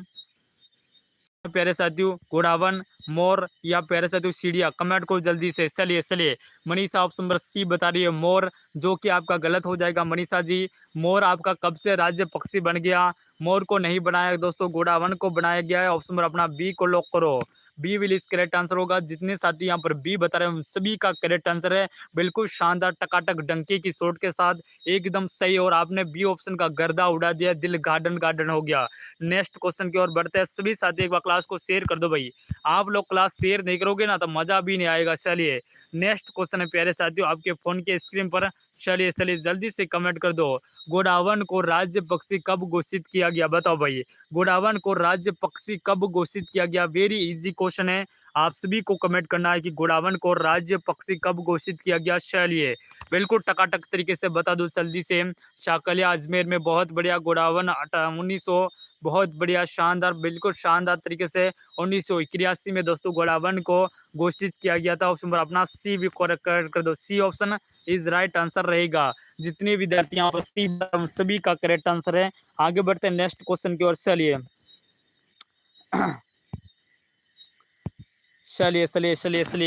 [SPEAKER 1] प्यारे साथियों घोड़ावन, मोर, या प्यारे साथियों चिड़िया? कमेंट को जल्दी से। चलिए मनीषा ऑप्शन नंबर सी बता रही है मोर, जो कि आपका गलत हो जाएगा मनीषा जी। मोर आपका कब से राज्य पक्षी बन गया? मोर को नहीं बनाया दोस्तों, घोड़ावन को बनाया गया है। ऑप्शन नंबर अपना बी को लॉक करो, B will is correct answer होगा। जितने साथी यहाँ पर बी बता रहे हैं सभी का करेक्ट आंसर है। बिल्कुल शानदार टकाटक डंके की चोट के साथ एकदम सही, और आपने बी ऑप्शन का गर्दा उड़ा दिया, दिल गार्डन गार्डन हो गया। नेक्स्ट क्वेश्चन की ओर बढ़ते हैं। सभी साथी एक बार क्लास को शेयर कर दो भाई, आप लोग क्लास शेयर नहीं करोगे ना तो मजा भी नहीं आएगा। चलिए नेक्स्ट क्वेश्चन है प्यारे साथियों आपके फोन के स्क्रीन पर। चलिए जल्दी से कमेंट कर दो। गोडावन को राज्य पक्षी कब घोषित किया गया? बताओ भाई, गोडावन को राज्य पक्षी कब घोषित किया गया? वेरी इजी क्वेश्चन है, आप सभी को कमेंट करना है कि गोडावन को राज्य पक्षी कब घोषित किया गया। चलिए बिल्कुल टकाटक तरीके से बता दो जल्दी से। शाकलिया अजमेर में, बहुत बढ़िया। गोडावन 1900, बहुत बढ़िया शानदार, बिल्कुल शानदार तरीके से 1981 में दोस्तों गोडावन को घोषित किया गया था। ऑप्शन पर अपना सी भी करेक्ट कर दो, C option is right answer रहेगा। जितने विद्यार्थी यहाँ पर सी सभी का करेक्ट आंसर है। आगे बढ़ते हैं नेक्स्ट क्वेश्चन की ओर। चलिए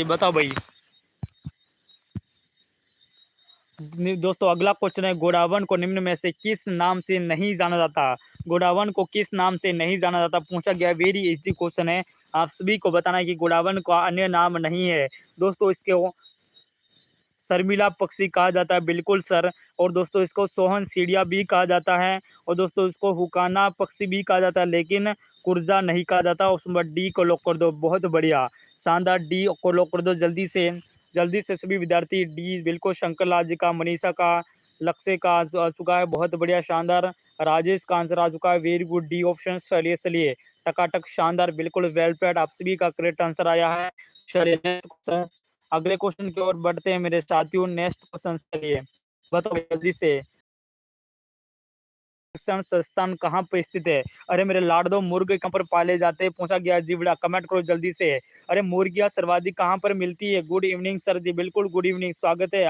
[SPEAKER 1] बताओ भाई दोस्तों अगला क्वेश्चन है, गोडावन को निम्न में से किस नाम से नहीं जाना जाता? गोडावन को किस नाम से नहीं जाना जाता पूछा गया। वेरी इजी क्वेश्चन है, आप सभी को बताना है कि गोडावन का अन्य नाम नहीं है दोस्तों। इसके शर्मिला पक्षी कहा जाता है, बिल्कुल सर। और दोस्तों इसको सोहन सीढ़िया भी कहा जाता है, और दोस्तों इसको हुकाना पक्षी भी कहा जाता है, लेकिन कुर्जा नहीं कहा जाता। उसमें डी को लॉक कर दो, बहुत बढ़िया शानदार, डी को लॉक कर दो जल्दी से सभी विद्यार्थी। डी बिल्कुल शंकर लाल जी का, मनीषा का, लक्ष्य का आ चुका है, बहुत बढ़िया शानदार। राजेश का आंसर आ चुका है, वेरी गुड डी ऑप्शन। चलिए टकाटक शानदार, बिल्कुल वेल प्लेड, आप सभी का करेक्ट आंसर आया है। चलिए अगले क्वेश्चन की ओर बढ़ते हैं मेरे साथियों। नेक्स्ट क्वेश्चन चलिए बताओ जल्दी से, संस्थान कहाँ पर स्थित है? अरे मेरे लाडो मुर्गे कहाँ पर पाले जाते हैं पूछा गया। जी बेटा कमेंट करो जल्दी से। अरे मुर्गियां सर्वाधिक कहाँ पर मिलती है? गुड इवनिंग सर जी, बिल्कुल गुड इवनिंग, स्वागत है।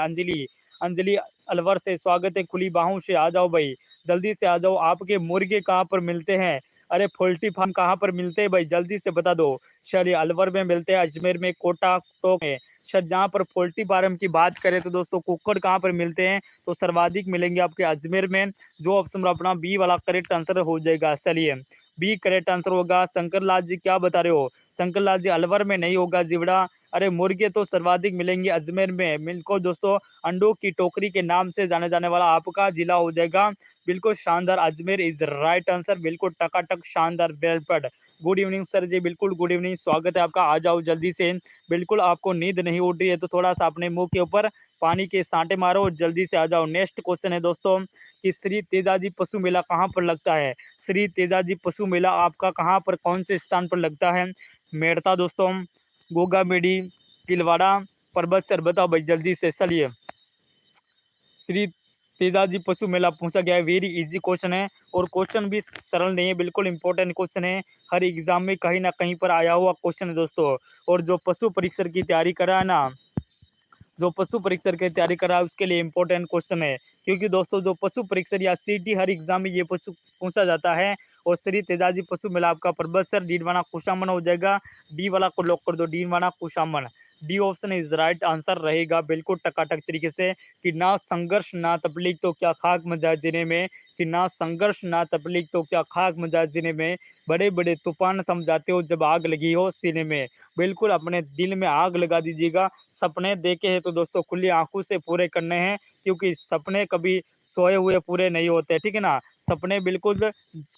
[SPEAKER 1] अंजलि अलवर से स्वागत है, खुली बाहों से आ जाओ भाई, जल्दी से आ जाओ। आपके मुर्गे कहाँ पर मिलते हैं? अरे पोल्ट्री फार्म कहाँ पर मिलते हैं भाई, जल्दी से बता दो। चलिए अलवर में मिलते हैं, अजमेर में, कोटा टोक में। शायद जहाँ पर पोल्ट्री फार्म की बात करें तो दोस्तों कुक्कड़ कहाँ पर मिलते हैं? तो सर्वाधिक मिलेंगे आपके अजमेर में, जो ऑप्शन अपना बी वाला करेक्ट आंसर हो जाएगा। चलिए बी करेक्ट आंसर होगा। शंकर लाल जी क्या बता रहे हो? शंकर लाल जी अलवर में नहीं होगा जिवड़ा। अरे मुर्गे तो सर्वाधिक मिलेंगे अजमेर में। मिलको दोस्तों अंडों की टोकरी के नाम से जाने जाने वाला आपका जिला हो जाएगा, बिल्कुल शानदार, अजमेर इज राइट आंसर, बिल्कुल टकाटक शानदार, वेल पड। गुड इवनिंग सर जी, बिल्कुल गुड इवनिंग, स्वागत है आपका, आ जाओ जल्दी से। बिल्कुल आपको नींद नहीं उड़ रही है तो थोड़ा सा अपने मुंह के ऊपर पानी के सांटे मारो और जल्दी से आ जाओ। नेक्स्ट क्वेश्चन है दोस्तों कि श्री तेजाजी पशु मेला कहाँ पर लगता है। श्री तेजाजी पशु मेला आपका कहाँ पर, कौन से स्थान पर लगता है। मेड़ता दोस्तों, गोगा मेडी, तिलवाड़ा, परबतसर, बताओ भाई जल्दी से। चलिए, श्री तेजाजी पशु मेला पूछा गया है, वेरी इजी क्वेश्चन है और क्वेश्चन भी सरल नहीं है, बिल्कुल इंपॉर्टेंट क्वेश्चन है, हर एग्जाम में कहीं ना कहीं पर आया हुआ क्वेश्चन है दोस्तों। और जो पशु परीक्षण की तैयारी कर रहा है ना, जो पशु परीक्षण की तैयारी कर रहा है उसके लिए इंपॉर्टेंट क्वेश्चन है, क्योंकि दोस्तों जो पशु परीक्षण या सीटी हर एग्जाम में ये पशु पूछा जाता है। और श्री तेजाजी पशु मेला आपका परबतसर, डीडवाना, कुशामन हो जाएगा। डी वाला को लॉक कर दो, Didwana Kuchaman. D option is right answer रहेगा बिल्कुल टकाटक तरीके से। कि ना संघर्ष ना तकलीफ तो क्या खाक मचा जिने में, कि ना संघर्ष ना तकलीफ तो क्या खाक मचा जिने में, बड़े बड़े तूफान थम जाते हो जब आग लगी हो सीने में। बिल्कुल अपने दिल में आग लगा दीजिएगा। सपने देखे हैं तो दोस्तों खुली आंखों से पूरे करने हैं, क्योंकि सपने कभी सोए हुए पूरे नहीं होते, ठीक है ना। सपने बिल्कुल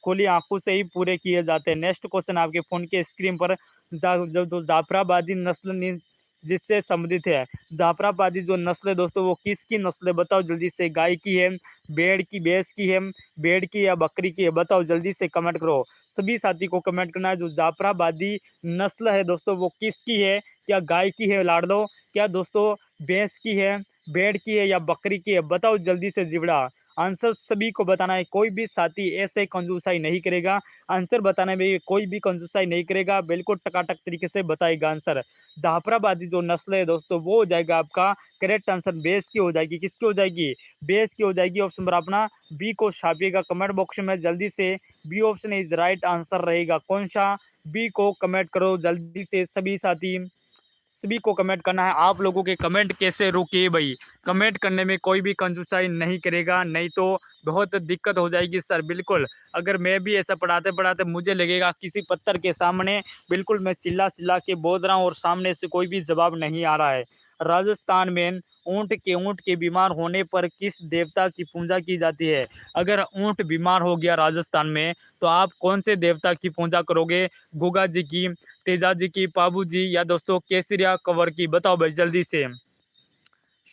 [SPEAKER 1] खुली आंखों से ही पूरे किए जाते हैं। नेक्स्ट क्वेश्चन आपके फोन के स्क्रीन पर, जो जाफराबादी नस्ल जिससे संबंधित है। जाफराबादी जो नस्ल है दोस्तों वो किसकी नस्ल है, बताओ जल्दी से। गाय की है, भेड़ की, भैंस की है, भेड़ की या बकरी की है, बताओ जल्दी से कमेंट करो। सभी साथी को कमेंट करना है, जो जाफराबादी नस्ल है दोस्तों वो किसकी है। क्या गाय की है लाडलो, क्या दोस्तों भैंस की है, भेड़ की है या बकरी की है, बताओ जल्दी से जिबड़ा। आंसर सभी को बताना है, कोई भी साथी ऐसे कंजूसाई नहीं करेगा। आंसर बताने में कोई भी कंजूसाई नहीं करेगा, बिल्कुल टकाटक तरीके से बताएगा आंसर। जाफराबादी जो नस्ल है दोस्तों वो हो जाएगा आपका करेक्ट आंसर, बेस की हो जाएगी। किसकी हो जाएगी, बेस की हो जाएगी। ऑप्शन नंबर अपना बी को छापिएगा कमेंट बॉक्स में जल्दी से। B option is right answer रहेगा। कौन सा, बी को कमेंट करो जल्दी से सभी साथी। सभी को कमेंट करना है। आप लोगों के कमेंट कैसे रुके भाई, कमेंट करने में कोई भी कंजूसाई नहीं करेगा, नहीं तो बहुत दिक्कत हो जाएगी सर। बिल्कुल अगर मैं भी ऐसा पढ़ाते पढ़ाते मुझे लगेगा किसी पत्थर के सामने बिल्कुल मैं चिल्ला चिल्ला के बोल रहा हूँ और सामने से कोई भी जवाब नहीं आ रहा है। राजस्थान में ऊँट के बीमार होने पर किस देवता की पूजा की जाती है। अगर ऊँट बीमार हो गया राजस्थान में तो आप कौन से देवता की पूजा करोगे। गुगा जी की, तेजा जी की, पाबू जी या दोस्तों केसरिया कंवर की, बताओ भाई जल्दी से।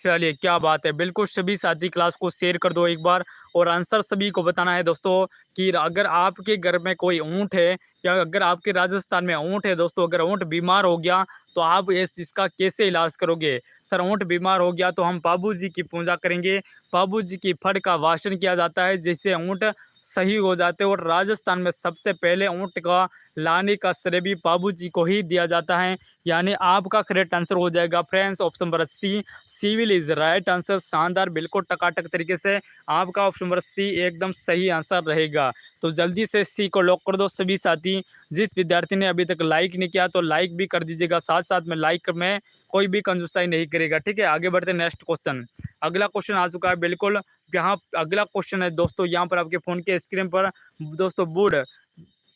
[SPEAKER 1] चलिए क्या बात है, बिल्कुल सभी साथी क्लास को शेयर कर दो एक बार। और आंसर सभी को बताना है दोस्तों कि अगर आपके घर में कोई ऊँट है या अगर आपके राजस्थान में ऊँट है दोस्तों, अगर ऊँट बीमार हो गया तो आप इसका कैसे इलाज करोगे। सर ऊँट बीमार हो गया तो हम पाबू जी की पूजा करेंगे। पाबू जी की फड़ का वासन किया जाता है जिससे ऊँट सही हो जाते हैं। और राजस्थान में सबसे पहले ऊँट का लाने का श्रेय भी पाबू जी को ही दिया जाता है। यानी आपका करेक्ट आंसर हो जाएगा friends option number C, C will is right answer. शानदार, बिल्कुल टकाटक तरीके से आपका ऑप्शन नंबर सी एकदम सही आंसर रहेगा। तो जल्दी से सी को लॉक कर दो सभी साथी। जिस विद्यार्थी ने अभी तक लाइक नहीं किया तो लाइक भी कर दीजिएगा, साथ साथ में लाइक में कोई भी कंजूसाई नहीं करेगा, ठीक है। आगे बढ़ते नेक्स्ट क्वेश्चन। अगला क्वेश्चन आ चुका है बिल्कुल। यहाँ अगला क्वेश्चन है दोस्तों, यहाँ पर आपके फोन के स्क्रीन पर दोस्तों, would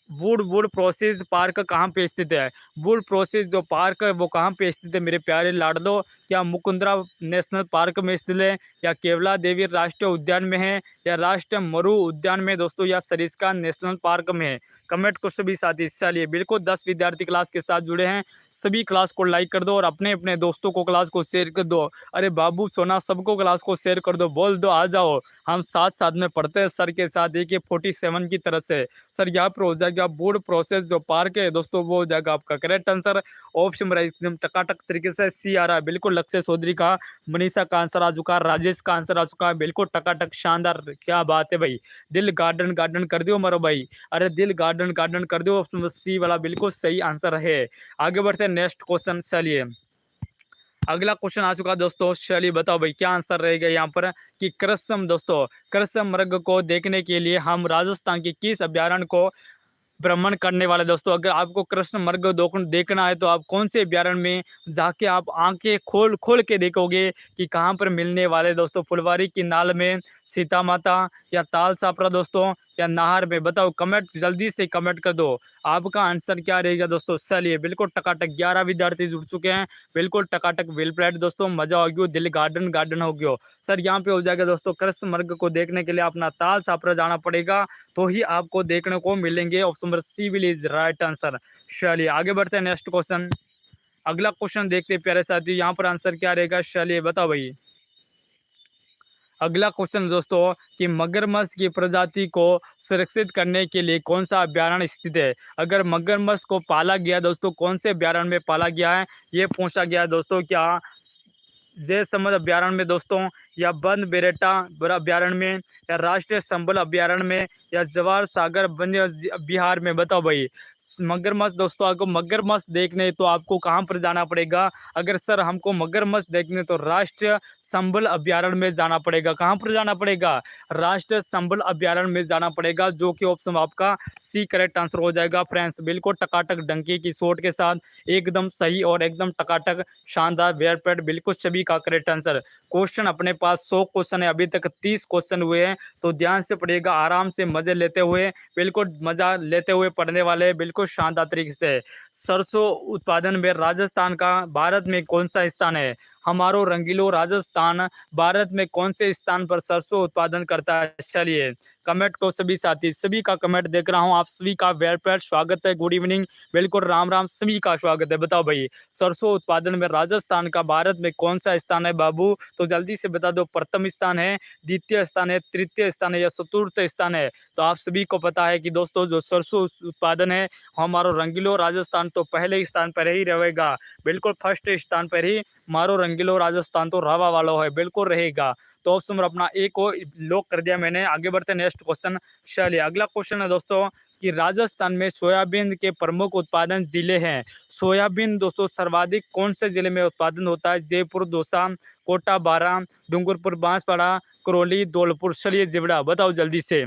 [SPEAKER 1] would would process park कहाँ पे स्थित है। वुड प्रोसेस जो पार्क है वो कहाँ पे स्थित है मेरे प्यारे लाडलो। क्या मुकुंदरा नेशनल पार्क में स्थित है, या केवला देवी राष्ट्रीय उद्यान में है, या राष्ट्रीय मरु उद्यान में दोस्तों, या सरिस्का नेशनल पार्क में है। कमेंट को सभी साथी हिस्सा लिए। बिल्कुल 10 विद्यार्थी क्लास के साथ जुड़े हैं, सभी क्लास को लाइक कर दो और अपने अपने दोस्तों को क्लास को शेयर कर दो। अरे बाबू सोना सबको क्लास को शेयर कर दो, बोल दो आ जाओ हम साथ साथ में पढ़ते हैं सर के साथ। देखिए 47 की तरफ से सर यहाँ पर हो जाएगा वुड प्रोसेस जो पार्क है दोस्तों वो हो जाएगा आपका करेक्ट आंसर। ऑप्शन नंबर एकदम टकाटक तरीके से सी आ रहा है। बिल्कुल लक्ष्य चौधरी का, मनीषा का आंसर आ चुका है, राजेश का आंसर आ चुका है। बिल्कुल टकाटक शानदार, क्या बात है भाई। दिल गार्डन गार्डन कर दियो मारो भाई, अरे दिल गार्डन गार्डन कर दियो। ऑप्शन नंबर सी वाला बिल्कुल सही आंसर है। आगे बढ़ते हैं नेक्स्ट क्वेश्चन। चलिए अगला क्वेश्चन आ चुका है दोस्तों, चलिए बताओ भाई क्या आंसर रहेगा यहाँ पर। कि कृष्ण दोस्तों, कृष्ण मृग को देखने के लिए हम राजस्थान के किस अभ्यारण्य को भ्रमण करने वाले दोस्तों। अगर आपको कृष्ण मृग देखना है तो आप कौन से अभ्यारण्य में जाके आप आंखें खोल खोल के देखोगे कि कहाँ पर मिलने वाले दोस्तों। फुलवारी की नाल में, सीता माता, या ताल छापरा दोस्तों, या नाहर में, बताओ कमेंट जल्दी से कमेंट कर दो। आपका आंसर क्या रहेगा दोस्तों। चलिए बिल्कुल टकाटक 11 विद्यार्थी जुड़ चुके हैं, बिल्कुल टकाटक वेल प्लेड दोस्तों, मजा हो गया, दिल गार्डन गार्डन हो गया। सर यहाँ पे हो जाएगा दोस्तों, कृष्ण मृग को देखने के लिए अपना ताल छापरा जाना पड़ेगा तो ही आपको देखने को मिलेंगे। Option number C will is right answer. चलिए आगे बढ़ते हैं नेक्स्ट क्वेश्चन। अगला क्वेश्चन देखते हैं प्यारे साथी, यहाँ पर आंसर क्या रहेगा। चलिए बताओ भाई। अगला क्वेश्चन दोस्तों कि मगरमच्छ की प्रजाति को सुरक्षित करने के लिए कौन सा अभयारण्य स्थित है। अगर मगरमच्छ को पाला गया दोस्तों, कौन से अभयारण्य में पाला गया है, ये पूछा गया है दोस्तों। क्या जय समझ अभयारण्य में दोस्तों, या बंद बेरेटा अभयारण्य में, या राष्ट्रीय संबल अभयारण्य में, या जवाहर सागर वन्य विहार में। बताओ भाई। मगरमच्छ दोस्तों, आपको मगरमच्छ देखने तो आपको कहाँ पर जाना पड़ेगा। अगर सर हमको मगरमच्छ देखने तो राष्ट्रीय संबल अभयारण्य में जाना पड़ेगा। कहाँ पर जाना पड़ेगा, राष्ट्रीय संबल अभयारण्य में जाना पड़ेगा, जो कि ऑप्शन आपका सी करेक्ट आंसर हो जाएगा फ्रेंड्स। बिल्कुल टकाटक डंकी की सोट के साथ एकदम सही और एकदम टकाटक शानदार वेयरपेट, बिल्कुल सभी का करेक्ट आंसर। क्वेश्चन अपने पास 100 क्वेश्चन है, अभी तक 30 क्वेश्चन हुए हैं, तो ध्यान से पढ़िएगा, आराम से मजे लेते हुए, बिल्कुल मजा लेते हुए पढ़ने वाले, बिल्कुल शानदार तरीके से। सरसों उत्पादन में राजस्थान का भारत में कौन सा स्थान है। हमारो रंगीलो राजस्थान भारत में कौन से स्थान पर सरसों उत्पादन करता है। चलिए कमेंट को सभी साथी, सभी का कमेंट देख रहा हूँ, आप सभी का वेलफेयर स्वागत है, गुड इवनिंग, बिल्कुल राम राम, सभी का स्वागत है। बताओ भाई, सरसों उत्पादन में राजस्थान का भारत में कौन सा स्थान है बाबू, तो जल्दी से बता दो। प्रथम स्थान है, द्वितीय स्थान है, तृतीय स्थान है, या चतुर्थ स्थान है। तो आप सभी को पता है कि दोस्तों जो सरसों उत्पादन है हमारो रंगीलो राजस्थान तो पहले स्थान पर ही रहेगा, बिल्कुल फर्स्ट स्थान पर ही मारो रंगीलो राजस्थान तो रहवा वाला है, बिल्कुल रहेगा। तो ऑप्शन नंबर अपना ए को लॉक कर दिया मैंने। आगे बढ़ते नेक्स्ट क्वेश्चन। चलिए अगला क्वेश्चन है दोस्तों कि राजस्थान में सोयाबीन के प्रमुख उत्पादन जिले हैं। सोयाबीन दोस्तों सर्वाधिक कौन से जिले में उत्पादन होता है। जयपुर, दौसा, कोटा, बारां, डूंगरपुर, बांसवाड़ा, करौली, धौलपुर। चलिए जिबड़ा बताओ जल्दी से।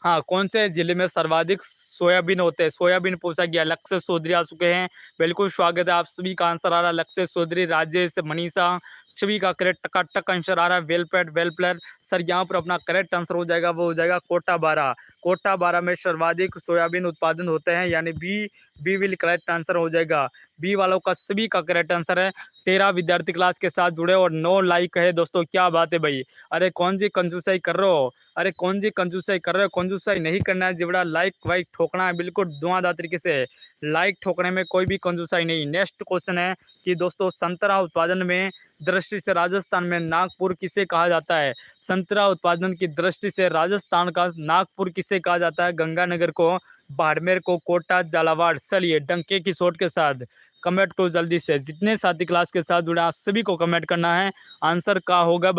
[SPEAKER 1] हाँ, कौन से जिले में सर्वाधिक सोयाबीन होते हैं। सोयाबीन पूछा गया। लक्ष्य चौधरी आ चुके हैं, बिल्कुल स्वागत है, आप सभी का आंसर आ रहा है लक्ष्य चौधरी, राजेश, मनीषा, सभी का करेक्ट टकाटक आंसर आ रहा है। वेल प्लेयर सर, यहाँ पर अपना करेक्ट आंसर हो जाएगा, वो हो जाएगा कोटा बारा। कोटा बारा में सर्वाधिक सोयाबीन उत्पादन होते हैं, यानी बी विल करेक्ट आंसर हो जाएगा। बी वालों का सभी का करेक्ट आंसर है। 13 विद्यार्थी क्लास के साथ जुड़े और 9 लाइक है दोस्तों, क्या बात है भाई। अरे कौन जी कंजूसाई कर रहे हो, अरे कौन जी कंजूसाई कर रहे हो, कंजूसाई नहीं करना है जिबड़ा, लाइक वाइक ठोकना है, बिल्कुल धुआंधार तरीके से लाइक ठोकने में कोई भी कंजूसाई नहीं। नेक्स्ट क्वेश्चन है कि दोस्तों संतरा उत्पादन में दृष्टि से राजस्थान में नागपुर किसे कहा जाता है। संतरा उत्पादन की दृष्टि से राजस्थान का नागपुर किसे कहा जाता है। गंगानगर को, बाड़मेर को, कोटा, झालावाड़। चलिए डंके की चोट के साथ कमेंट को जल्दी से, जितने साथी क्लास के साथ जुड़े आप सभी को कमेंट करना है, आंसर का होगा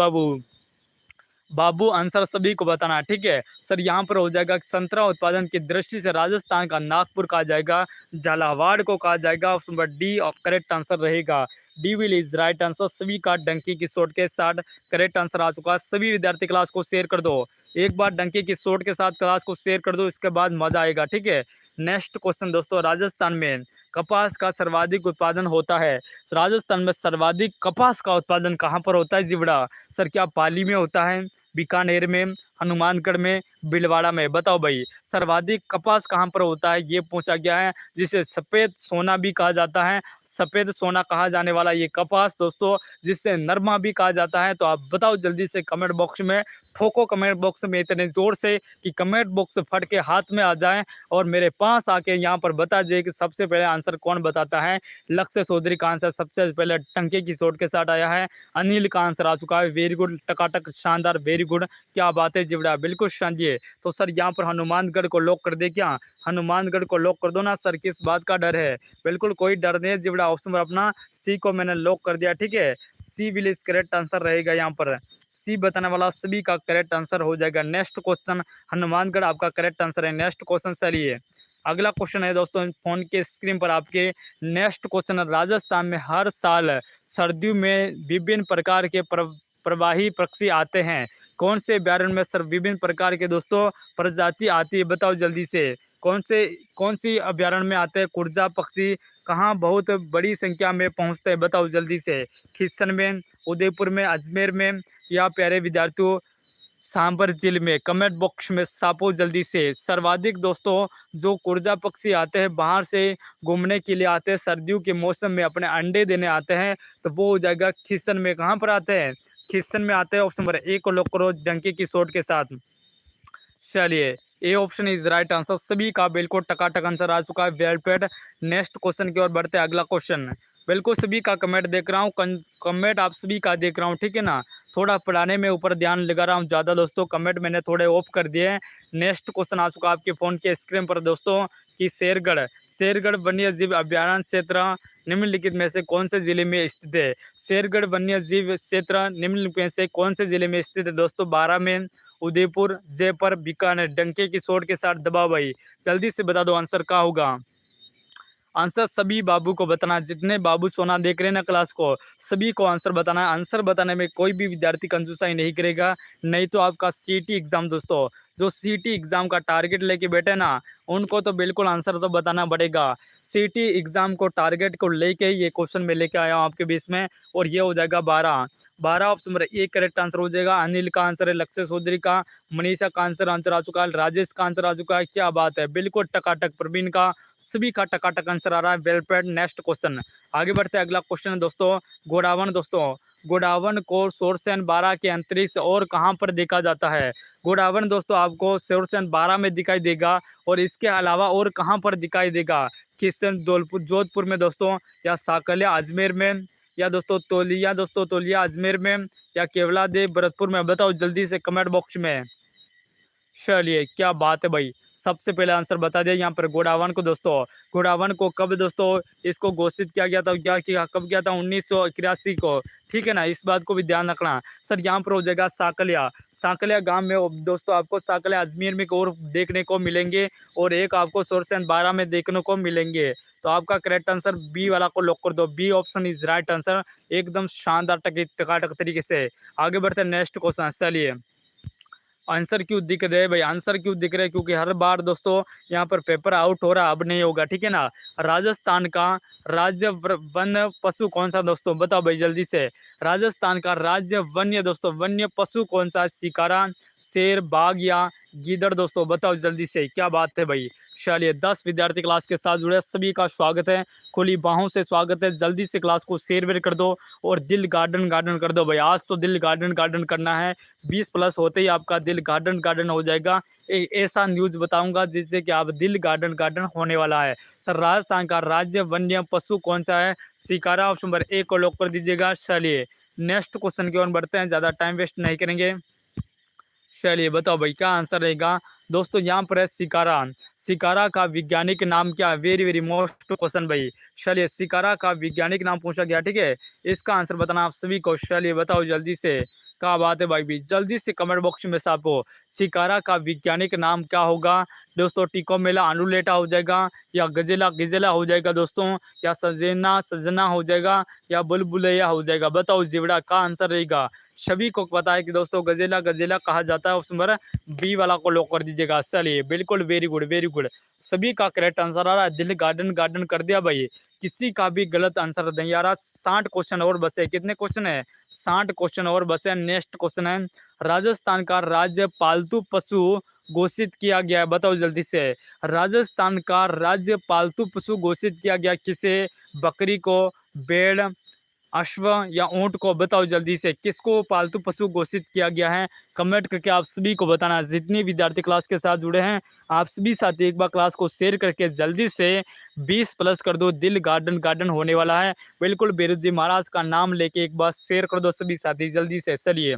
[SPEAKER 1] बाबू आंसर सभी को बताना है, ठीक है। सर यहाँ पर हो जाएगा संतरा उत्पादन की दृष्टि से राजस्थान का नागपुर कहा जाएगा, झालावाड़ को कहा जाएगा। ऑप्शन नंबर डी और करेक्ट आंसर रहेगा। D will is right answer. सभी का डंकी की शॉट के साथ करेक्ट आंसर आ चुका है। सभी विद्यार्थी क्लास को शेयर कर दो, एक बार डंकी की शॉट के साथ क्लास को शेयर कर दो, इसके बाद मजा आएगा, ठीक है। नेक्स्ट क्वेश्चन दोस्तों, राजस्थान में कपास का सर्वाधिक उत्पादन होता है। राजस्थान में सर्वाधिक कपास का उत्पादन कहाँ पर होता है जिबड़ा। सर क्या पाली में होता है, बीकानेर में, हनुमानगढ़ में, भीलवाड़ा में। बताओ भाई सर्वाधिक कपास कहाँ पर होता है, ये पूछा गया है, जिसे सफ़ेद सोना भी कहा जाता है। सफ़ेद सोना कहा जाने वाला ये कपास दोस्तों, जिससे नरमा भी कहा जाता है। तो आप बताओ जल्दी से कमेंट बॉक्स में, ठोको कमेंट बॉक्स में इतने ज़ोर से कि कमेंट बॉक्स फट के हाथ में आ जाए और मेरे पास आके यहाँ पर बता दिए कि सबसे पहले आंसर कौन बताता है। लक्ष्य चौधरी का आंसर सबसे पहले टंके की चोट के साथ आया है। अनिल का आंसर आ चुका है, वेरी गुड, टकाटक शानदार, वेरी गुड, क्या बात है जिबड़ा, बिल्कुल शानदार। तो सर यहाँ पर हनुमानगढ़ को लॉक कर दे क्या, हनुमानगढ़ को लॉक कर दो ना सर, किस बात का डर है, बिल्कुल कोई डर नहीं है जिबड़ा। ऑप्शन पर अपना सी को मैंने लॉक कर दिया, ठीक है। सी विल इज करेक्ट आंसर रहेगा, यहाँ पर सी बताने वाला सभी का करेक्ट आंसर हो जाएगा। नेक्स्ट क्वेश्चन, हनुमानगढ़ आपका करेक्ट आंसर है। नेक्स्ट क्वेश्चन चलिए अगला क्वेश्चन है दोस्तों, फोन के स्क्रीन पर आपके। नेक्स्ट क्वेश्चन, राजस्थान में हर साल सर्दियों में विभिन्न प्रकार के प्रवाही पक्षी आते हैं। कौन से अभ्यारण्य में सर विभिन्न प्रकार के दोस्तों प्रजाति आती है, बताओ जल्दी से। कौन सी अभ्यारण्य में आते हैं कुर्जा पक्षी, कहाँ बहुत बड़ी संख्या में पहुँचते हैं, बताओ जल्दी से। खिस्सन में, उदयपुर में, अजमेर में, या प्यारे विद्यार्थियों सांबर जिले में। कमेंट बॉक्स में छापो जल्दी से। सर्वाधिक दोस्तों जो कुर्जा पक्षी आते हैं बाहर से घूमने के लिए आते हैं, सर्दियों के मौसम में अपने अंडे देने आते हैं, तो वो हो जाएगा खिस्सन में। कहाँ पर आते हैं, खिस्सन में आते हैं। ऑप्शन नंबर ए को लॉक करो डंकी की शॉट के साथ। चलिए A option is right answer, सभी का बिल्कुल टकाटक आंसर आ चुका है, वेल पेड। नेक्स्ट क्वेश्चन की ओर बढ़ते हैं, अगला क्वेश्चन। बिल्कुल सभी का कमेंट देख रहा हूँ, कमेंट आप सभी का देख रहा हूँ, ठीक है ना। थोड़ा पढ़ाने में ऊपर ध्यान लगा रहा हूँ ज़्यादा दोस्तों, कमेंट मैंने थोड़े ऑफ कर दिए हैं। नेक्स्ट क्वेश्चन आ चुका आपके फ़ोन के स्क्रीन पर दोस्तों कि शेरगढ़ शेरगढ़ वन्य जीव अभ्यारण्य क्षेत्र निम्नलिखित में से कौन से जिले में स्थित है? शेरगढ़ वन्य जीव क्षेत्र निम्नलिखित में से कौन से जिले में स्थित है दोस्तों? बारह में, उदयपुर, जयपुर, बीकानेर। डंके की चोट के साथ दबाओ भाई, जल्दी से बता दो आंसर क्या होगा। आंसर सभी बाबू को बताना है, जितने बाबू सोना देख रहे हैं ना क्लास को, सभी को आंसर बताना है। आंसर बताने में कोई भी विद्यार्थी कंजूसाई नहीं करेगा, नहीं तो आपका सीटी एग्जाम दोस्तों, जो सीटी एग्जाम का टारगेट लेके बैठे ना, उनको तो बिल्कुल आंसर तो बताना पड़ेगा। सीटी एग्जाम को टारगेट को लेके ये क्वेश्चन मैं लेके आया हूँ आपके बीच में, और ये हो जाएगा 12। 12 ऑप्शन नंबर एक करेक्ट आंसर हो जाएगा। अनिल का आंसर है, लक्ष्य चौधरी का, मनीषा का आंसर आ चुका है, राजेश का आंसर आ चुका है। क्या बात है, बिल्कुल टकाटक। प्रवीण का, सभी का टकाटक आंसर आ रहा है। Well played. नेक्स्ट क्वेश्चन आगे बढ़ते हैं। अगला क्वेश्चन है दोस्तों, गोडावण दोस्तों, गोडावण को सोरसेन 12 के अंतरिक्ष और कहां पर देखा जाता है? गोडावण दोस्तों आपको सोरसेन 12 में दिखाई देगा, और इसके अलावा और कहां पर दिखाई देगा? किशन धौलपुर जोधपुर में दोस्तों, या साकलिया अजमेर में, या दोस्तों तोलिया अजमेर में, या केवला देव भरतपुर में? बताओ जल्दी से कमेंट बॉक्स में। चलिए, क्या बात है भाई, सबसे पहले आंसर बता दिया यहाँ पर गोडावण को दोस्तों। गोडावण को कब दोस्तों इसको घोषित किया गया था, क्या किया, कब किया था? 1981 को। ठीक है ना, इस बात को भी ध्यान रखना। सर यहाँ पर हो जाएगा साकलिया। साकलिया गांव में दोस्तों आपको साकलिया अजमेर में और देखने को मिलेंगे, और एक आपको सोरसेन 12 में देखने को मिलेंगे। तो आपका करेक्ट आंसर बी वाला को लॉक कर दो। B option is right answer, एकदम शानदार टकाटक तरीके से। आगे बढ़ते हैं नेक्स्ट क्वेश्चन। चलिए, आंसर क्यों दिख रहे हैं भाई, आंसर क्यों दिख रहे हैं? क्योंकि हर बार दोस्तों यहाँ पर पेपर आउट हो रहा, अब नहीं होगा। ठीक है ना। राजस्थान का राज्य वन पशु कौन सा दोस्तों? बताओ भाई जल्दी से। राजस्थान का राज्य वन्य दोस्तों, वन्य पशु कौन सा? शिकारा, शेर, बाघ या गीदड़ दोस्तों? बताओ जल्दी से, क्या बात है भाई। चलिए, 10 विद्यार्थी क्लास के साथ जुड़े, सभी का स्वागत है, खुली बाहों से स्वागत है। जल्दी से क्लास को शेयर वेयर कर दो, और दिल गार्डन गार्डन कर दो भाई। आज तो दिल गार्डन गार्डन करना है। 20 प्लस होते ही आपका दिल गार्डन गार्डन हो जाएगा। ऐसा न्यूज़ बताऊंगा जिससे कि आप दिल गार्डन गार्डन होने वाला है। सर, राजस्थान का राज्य वन्य पशु कौन सा है? शिकारा ऑप्शन नंबर ए को लॉक कर दीजिएगा। चलिए, नेक्स्ट क्वेश्चन की ओर बढ़ते हैं, ज़्यादा टाइम वेस्ट नहीं करेंगे। चलिए, बताओ भाई क्या आंसर रहेगा दोस्तों। यहाँ पर है शिकारा। शिकारा का वैज्ञानिक नाम क्या है? वेरी वेरी मोस्ट क्वेश्चन भाई। चलिए, शिकारा का वैज्ञानिक नाम पूछा गया, ठीक है, इसका आंसर बताना आप सभी को। चलिए, बताओ जल्दी से, क्या बात है भाई भी, जल्दी से कमेंट बॉक्स में छापो। शिकारा का वैज्ञानिक नाम क्या होगा दोस्तों? टिकोमेला अनुलेटा हो जाएगा, या गजेला गिजेला हो जाएगा दोस्तों, या सजना सजना हो जाएगा, या बुलबुलैया हो जाएगा? बताओ जिवड़ा का आंसर रहेगा। सभी को पता है कि दोस्तों गजेला गजेला कहा जाता है। ऑप्शन नंबर बी वाला को लॉक कर दीजिएगा। चलिए, बिल्कुल वेरी गुड वेरी गुड, सभी का करेक्ट आंसर आ रहा है। दिल गार्डन गार्डन कर दिया भाई, किसी का भी गलत आंसर नहीं आ रहा। 60 क्वेश्चन और बचे। कितने क्वेश्चन है? 60 क्वेश्चन और बचे। नेक्स्ट क्वेश्चन है, राजस्थान का राज्य पालतू पशु घोषित किया गया है? बताओ जल्दी से। राजस्थान का राज्य पालतू पशु घोषित किया गया किसे? बकरी को, भेड़, अश्व या ऊंट को? बताओ जल्दी से, किसको पालतू पशु घोषित किया गया है? कमेंट करके आप सभी को बताना है। जितने विद्यार्थी क्लास के साथ जुड़े हैं, आप सभी साथी एक बार क्लास को शेयर करके जल्दी से 20 प्लस कर दो। दिल गार्डन गार्डन होने वाला है। बिल्कुल बेरू जी महाराज का नाम लेके एक बार शेयर कर दो सभी साथी जल्दी से। चलिए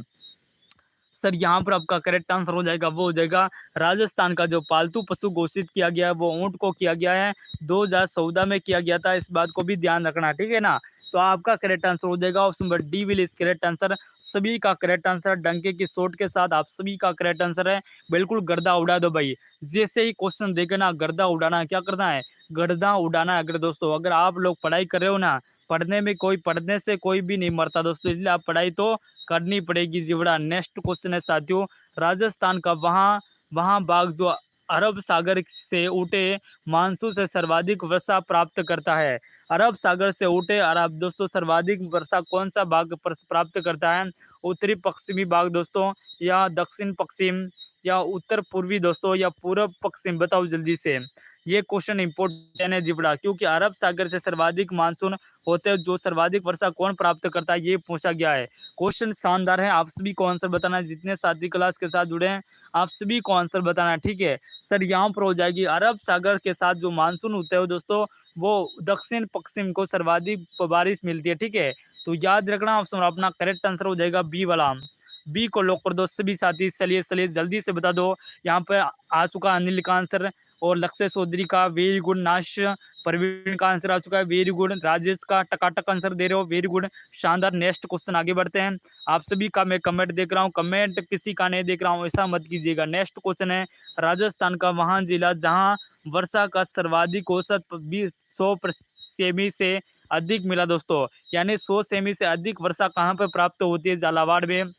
[SPEAKER 1] सर, यहाँ पर आपका करेक्ट आंसर हो जाएगा, वो हो जाएगा राजस्थान का जो पालतू पशु घोषित किया गया है वो ऊंट को किया गया है। 2014 में किया गया था, इस बात को भी ध्यान रखना, ठीक है ना। तो आपका करेक्ट आंसर हो जाएगा option number D will is correct answer. सभी का करेक्ट आंसर, डंके की चोट के साथ आप सभी का करेक्ट आंसर है। बिल्कुल गर्दा उड़ा दो भाई, जैसे ही क्वेश्चन देखे ना, गर्दा उड़ाना है। क्या करना है? गर्दा उड़ाना है। अगर दोस्तों अगर आप लोग पढ़ाई कर रहे हो ना, पढ़ने से कोई भी नहीं मरता दोस्तों, इसलिए आप पढ़ाई तो करनी पड़ेगी जिवड़ा। नेक्स्ट क्वेश्चन है साथियों, राजस्थान का वहाँ वहाँ बाघ जो अरब सागर से उठे मानसून से सर्वाधिक वर्षा प्राप्त करता है। अरब सागर से उठे अरब दोस्तों सर्वाधिक वर्षा कौन सा बाघ प्राप्त करता है? उत्तरी पश्चिमी बाघ दोस्तों, या दक्षिण पश्चिम, या उत्तर पूर्वी दोस्तों, या पूर्व पश्चिम? बताओ जल्दी से। ये क्वेश्चन इंपोर्टेंट है जिबड़ा, क्योंकि अरब सागर से सर्वाधिक मानसून होते हैं, जो सर्वाधिक वर्षा कौन प्राप्त करता है, ये पूछा गया है। क्वेश्चन शानदार है, आप सभी को आंसर बताना है। जितने साथी क्लास के साथ जुड़े हैं, आप सभी को आंसर बताना है, ठीक है। सर, यहाँ पर हो जाएगी अरब सागर के साथ जो मानसून होते हैं दोस्तों, वो दक्षिण पश्चिम को सर्वाधिक बारिश मिलती है, ठीक है। तो याद रखना ऑप्शन अपना करेक्ट आंसर हो जाएगा बी वाला। बी को लॉक कर दो सभी साथी। चलिए चलिए जल्दी से बता दो। यहाँ पे आ चुका अनिल का आंसर और लक्ष्य चौधरी का वेरी गुड। नाश प्रवीण का आंसर आ चुका है, वेरी गुड। राजेश का टकाटक आंसर दे रहे हो, वेरी गुड, शानदार। नेक्स्ट क्वेश्चन आगे बढ़ते हैं। आप सभी का मैं कमेंट देख रहा हूँ, कमेंट किसी का नहीं देख रहा हूँ, ऐसा मत कीजिएगा। नेक्स्ट क्वेश्चन है राजस्थान का वहाँ जिला जहाँ वर्षा का सर्वाधिक औसत 100 सेमी से अधिक मिला दोस्तों, यानी 100 सेमी से अधिक वर्षा कहाँ पर प्राप्त होती है? झालावाड़ में,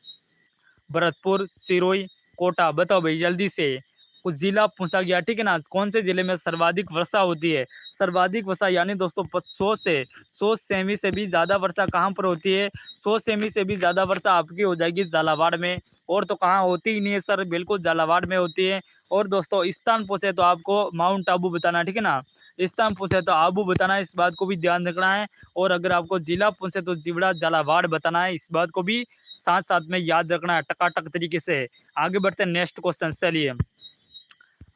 [SPEAKER 1] भरतपुर, सिरोही, कोटा। बताओ भाई जल्दी से। कुछ जिला पूछा गया, ठीक है ना, कौन से जिले में सर्वाधिक वर्षा होती है? सर्वाधिक वर्षा यानी दोस्तों 100 सेमी से भी ज़्यादा वर्षा कहाँ पर होती है? 100 सेमी से भी ज़्यादा वर्षा आपकी हो जाएगी झालावाड़ में, और तो कहाँ होती ही नहीं है सर, बिल्कुल झालावाड़ में होती है। और दोस्तों स्थान पूछे तो आपको माउंट आबू बताना, ठीक है ना, स्थान पूछे तो आबू बताना है, इस बात को भी ध्यान रखना है। और अगर आपको जिला पूछे तो जिवड़ा झालावाड़ बताना है, इस बात को भी साथ साथ में याद रखना है टकाटक तरीके से। आगे बढ़ते हैं नेक्स्ट क्वेश्चन। चलिए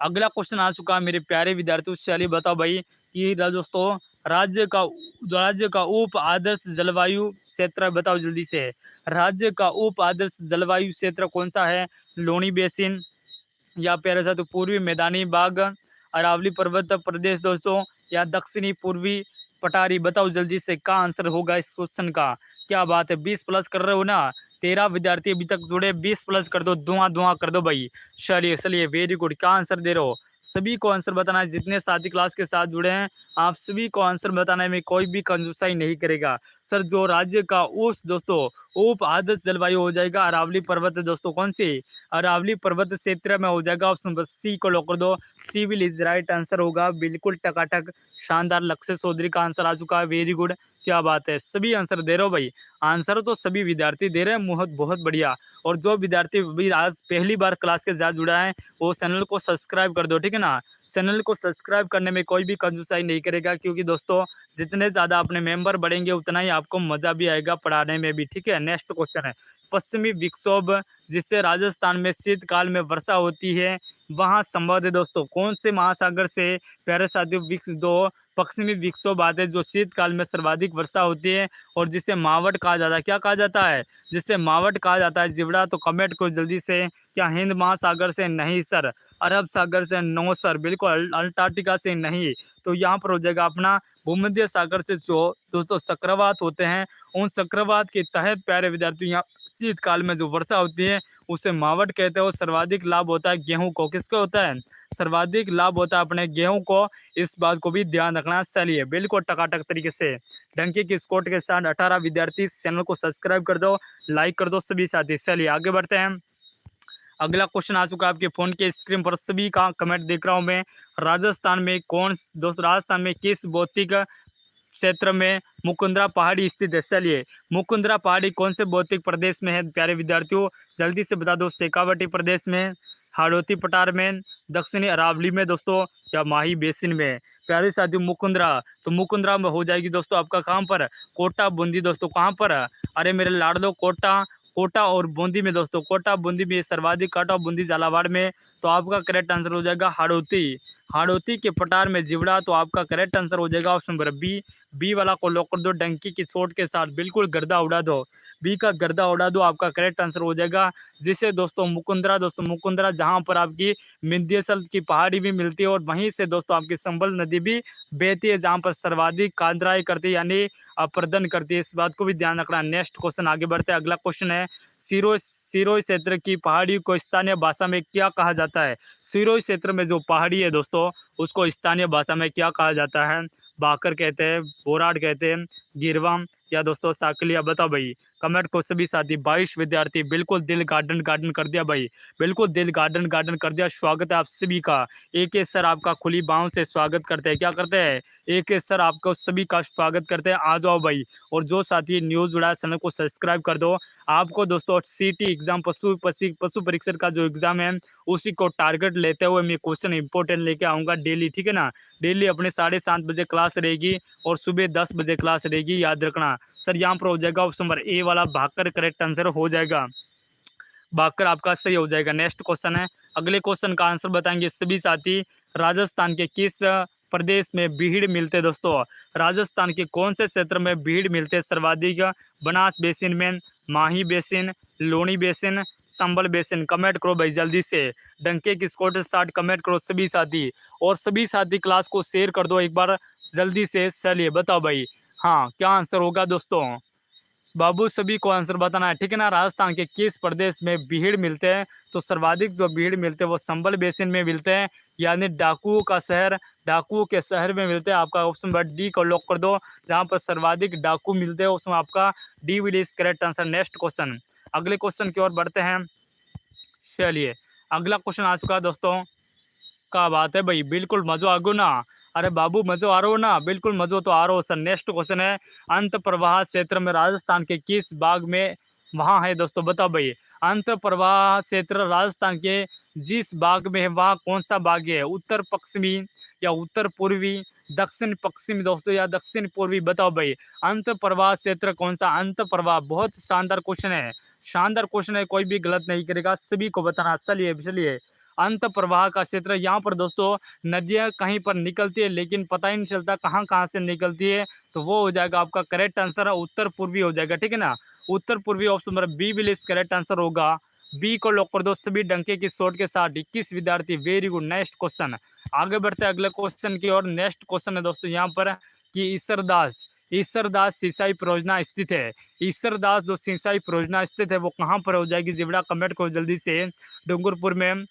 [SPEAKER 1] अगला क्वेश्चन आ चुका है मेरे प्यारे विद्यार्थियों। चलिए बताओ भाई कि दोस्तों राज्य का उप आदर्श जलवायु क्षेत्र बताओ जल्दी से। राज्य का उप आदर्श जलवायु क्षेत्र कौन सा है? लोनी बेसिन, या प्यारे साथ पूर्वी मैदानी भाग, अरावली पर्वत प्रदेश दोस्तों, या दक्षिणी पूर्वी पठारी। बताओ जल्दी से क्या आंसर होगा इस क्वेश्चन का। क्या बात है, 20 प्लस कर रहे हो ना? 13 विद्यार्थी अभी तक जुड़े, 20 प्लस कर दो, धुआं धुआं कर दो भाई। चलिए चलिए वेरी गुड। क्या आंसर दे रहे हो? सभी को आंसर बताना है, जितने साथी क्लास के साथ जुड़े हैं आप सभी को आंसर बताना है, में कोई भी कंजूसाई नहीं करेगा सर। जो राज्य का उस दोस्तों उप आदर्श जलवायु हो जाएगा अरावली पर्वत दोस्तों, कौन सी? अरावली पर्वत क्षेत्र में हो जाएगा। ऑप्शन नंबर सी को लॉक कर दो, सी विल इज राइट आंसर होगा, बिल्कुल टकाटक शानदार। लक्ष्य चौधरी का आंसर आ चुका है, वेरी गुड। क्या बात है, सभी आंसर दे रहे हो भाई। आंसर तो सभी विद्यार्थी दे रहे हैं, बहुत बहुत बढ़िया। और जो विद्यार्थी भी आज पहली बार क्लास के साथ जुड़ा है वो चैनल को सब्सक्राइब कर दो, ठीक है ना। चैनल को सब्सक्राइब करने में कोई भी कंजूसाई नहीं करेगा, क्योंकि दोस्तों जितने ज़्यादा अपने मेंबर बढ़ेंगे उतना ही आपको मज़ा भी आएगा पढ़ाने में भी, ठीक है। नेक्स्ट क्वेश्चन है पश्चिमी विक्षोभ जिससे राजस्थान में शीतकाल में वर्षा होती है वहाँ संभव है दोस्तों, कौन से महासागर से प्यारे साथियों दो पश्चिमी विक्षोभ आते हैं जो शीतकाल में सर्वाधिक वर्षा होती है और जिसे मावट कहा जाता है? क्या कहा जाता है? जिसे मावट कहा जाता है जिवड़ा। तो कमेंट को जल्दी से। क्या हिंद महासागर से? नहीं सर। अरब सागर से? नो सर, बिल्कुल। अंटार्कटिका से? नहीं। तो यहाँ पर हो जाएगा अपना भूमध्य सागर से जो दोस्तों चक्रवात होते हैं, उन चक्रवात के तहत प्यारे विद्यार्थी यहाँ शीतकाल में जो वर्षा होती है उसे मावट कहते हैं। और सर्वाधिक लाभ होता है गेहूं को। किसको होता है? सर्वाधिक लाभ होता है अपने गेहूं को, इस बात को भी ध्यान रखना। चलिए बिल्कुल टकाटक तरीके से डंकी की स्कोर के साथ 18 विद्यार्थी चैनल को सब्सक्राइब कर दो, लाइक कर दो सभी साथी। चलिए आगे बढ़ते हैं। अगला क्वेश्चन आ चुका है आपके फोन के स्क्रीन पर, सभी का कमेंट देख रहा हूं मैं। राजस्थान में किस भौतिक क्षेत्र में मुकुंदरा पहाड़ी स्थित है? चलिए मुकुंदरा पहाड़ी कौन से भौतिक प्रदेश में है प्यारे विद्यार्थियों? जल्दी से बता दो। शेखावटी प्रदेश में, हाड़ौती पठार में, दक्षिणी अरावली में दोस्तों, या माही बेसिन में? प्यारे साथियों मुकुंदरा, तो मुकुंदरा में हो जाएगी दोस्तों आपका कहाँ पर? कोटा बूंदी दोस्तों। कहाँ पर? अरे मेरे लाडलो कोटा और बूंदी में दोस्तों। कोटा बूंदी में सर्वाधिक, काटा बूंदी झालावाड़ में। तो आपका करेक्ट आंसर हो जाएगा हाड़ौती के पठार में जिवड़ा। तो आपका करेक्ट आंसर हो जाएगा ऑप्शन नंबर बी वाला को लॉक कर दो डंकी की चोट के साथ, बिल्कुल गर्दा उड़ा दो, बी का गर्दा उड़ा दो, आपका करेक्ट आंसर हो जाएगा। जिसे दोस्तों मुकुंदरा जहां पर आपकी विंध्यचल की पहाड़ी भी मिलती है और वहीं से दोस्तों आपकी संबल नदी भी बहती है, जहां पर सर्वाधिक कांदराई करती है यानी अपर्दन करती है, इस बात को भी ध्यान रखना। नेक्स्ट क्वेश्चन आगे बढ़ते हैं। अगला क्वेश्चन है सिरोही क्षेत्र की पहाड़ी को स्थानीय भाषा में क्या कहा जाता है? सिरोही क्षेत्र में जो पहाड़ी है दोस्तों उसको स्थानीय भाषा में क्या कहा जाता है? भाकर कहते हैं, बोराड कहते हैं, गिरवा, या दोस्तों साकलिया? बताओ भाई कमेंट को सभी साथी। 22 विद्यार्थी, बिल्कुल दिल गार्डन कर दिया भाई, बिल्कुल दिल गार्डन कर दिया। स्वागत है आप सभी का। एक सर आपका खुली बाहों से स्वागत करते हैं। क्या करते हैं? एक सर आपको सभी का स्वागत करते हैं। आ जाओ भाई। और जो साथी न्यूज़ जुड़ा है चैनल को सब्सक्राइब कर दो। आपको दोस्तों सीटी एग्जाम पशु परीक्षक का जो एग्जाम है उसी को टारगेट लेते हुए मैं क्वेश्चन इंपॉर्टेंट लेके आऊँगा डेली, ठीक है ना। डेली अपने 7:30 बजे क्लास रहेगी और सुबह 10 बजे क्लास रहेगी, याद रखना। सर यहाँ पर हो जाएगा ऑप्शन नंबर ए वाला भाकर करेक्ट आंसर हो जाएगा। भाकर आपका सही हो जाएगा। नेक्स्ट क्वेश्चन है, अगले क्वेश्चन का आंसर बताएंगे सभी साथी। राजस्थान के किस प्रदेश में भीड़ मिलते हैं दोस्तों? राजस्थान के कौन से क्षेत्र में भीड़ मिलते हैं सर्वाधिक? बनास बेसिन में, माही बेसिन, लोनी बेसिन, संबल बेसिन। कमेंट करो भाई जल्दी से, डंके की स्कोर के साथ कमेंट करो सभी साथी, और सभी साथी क्लास को शेयर कर दो एक बार जल्दी से। चलिए बताओ भाई, हाँ क्या आंसर होगा दोस्तों? बाबू सभी को आंसर बताना है, ठीक है ना। राजस्थान के किस प्रदेश में भीड़ मिलते हैं? तो सर्वाधिक जो भीड़ मिलते हैं वो संबल बेसिन में मिलते हैं, यानी डाकुओं का शहर, डाकुओं के शहर में मिलते हैं। आपका ऑप्शन नंबर डी को लॉक कर दो, जहां पर सर्वाधिक डाकू मिलते हैं उसमें आपका D will is correct answer. Next question, अगले क्वेश्चन की ओर बढ़ते हैं। चलिए अगला क्वेश्चन आ चुका है दोस्तों। क्या बात है भाई, बिल्कुल मजो आ गो ना। अरे बाबू मजो आ रहा हो ना, बिल्कुल मजो तो आ रहा हो सर। नेक्स्ट क्वेश्चन है, अंत प्रवाह क्षेत्र में राजस्थान के किस बाग में वहाँ है दोस्तों? बताओ भाई, अंत प्रवाह क्षेत्र राजस्थान के जिस बाग में है वहाँ कौन सा बाग है? उत्तर पश्चिमी या उत्तर पूर्वी, दक्षिण पश्चिमी दोस्तों, या दक्षिण पूर्वी? बताओ भाई, अंत प्रवाह क्षेत्र कौन सा? अंत प्रवाह, बहुत शानदार क्वेश्चन है, शानदार क्वेश्चन है, कोई भी गलत नहीं करेगा, सभी को बताना। चलिए चलिए, अंत प्रवाह का क्षेत्र, यहाँ पर दोस्तों नदियाँ कहीं पर निकलती है लेकिन पता ही नहीं चलता कहाँ कहाँ से निकलती है, तो वो हो जाएगा आपका करेक्ट आंसर उत्तर पूर्वी हो जाएगा, ठीक है ना। उत्तर पूर्वी ऑप्शन नंबर बी विल इस करेक्ट आंसर होगा। बी को लॉक कर दो सभी डंके की शॉट के साथ। 21 विद्यार्थी, वेरी गुड। नेक्स्ट क्वेश्चन, आगे बढ़ते हैं अगले क्वेश्चन की ओर। नेक्स्ट क्वेश्चन है दोस्तों यहाँ पर कि ईश्वरदास सिंचाई परियोजना स्थित है। ईश्वरदास जो सिंचाई परियोजना स्थित है वो कहाँ पर हो जाएगी? जिबड़ा कमेंट करो जल्दी से। डूंगरपुर में,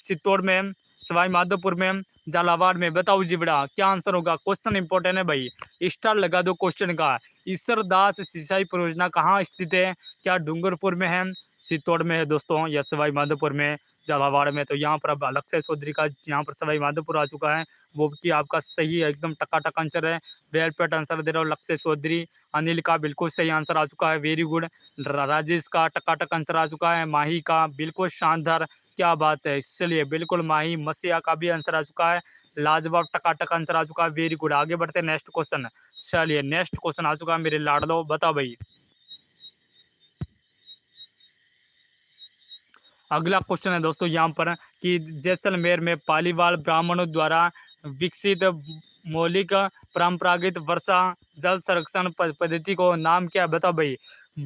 [SPEAKER 1] चित्तौड़ में, सवाई माधोपुर में, झालावाड़ में? बताओ जिबड़ा क्या आंसर होगा? क्वेश्चन इंपॉर्टेंट है भाई, स्टार लगा दो क्वेश्चन का। ईश्वरदास सिंचाई परियोजना कहाँ स्थित है? क्या डूंगरपुर में है, चित्तौड़ में है दोस्तों, या सवाई माधोपुर में, झालावाड़ में? तो यहाँ पर अब लक्ष्य चौधरी का यहाँ पर सवाई माधोपुर आ चुका है, वो कि आपका सही है, एकदम टकाटक आंसर है। वेल पेट आंसर दे रहा हूँ लक्ष्य चौधरी। अनिल का बिल्कुल सही आंसर आ चुका है, वेरी गुड। राजेश का टकाटक आंसर आ चुका है। माही का बिल्कुल शानदार, क्या बात है, चलिए बिल्कुल। माही मसीहा का भी आंसर आ चुका है, लाजवाब टकाटक आंसर आ चुका है, वेरी गुड। आगे बढ़ते हैं नेक्स्ट क्वेश्चन। चलिए नेक्स्ट क्वेश्चन आ चुका है मेरे लाडलो, बताओ भाई। अगला क्वेश्चन है दोस्तों यहाँ पर कि जैसलमेर में पालीवाल ब्राह्मणों द्वारा विकसित मौलिक परंपरागत वर्षा जल संरक्षण पद्धति को नाम क्या है? बताओ भाई।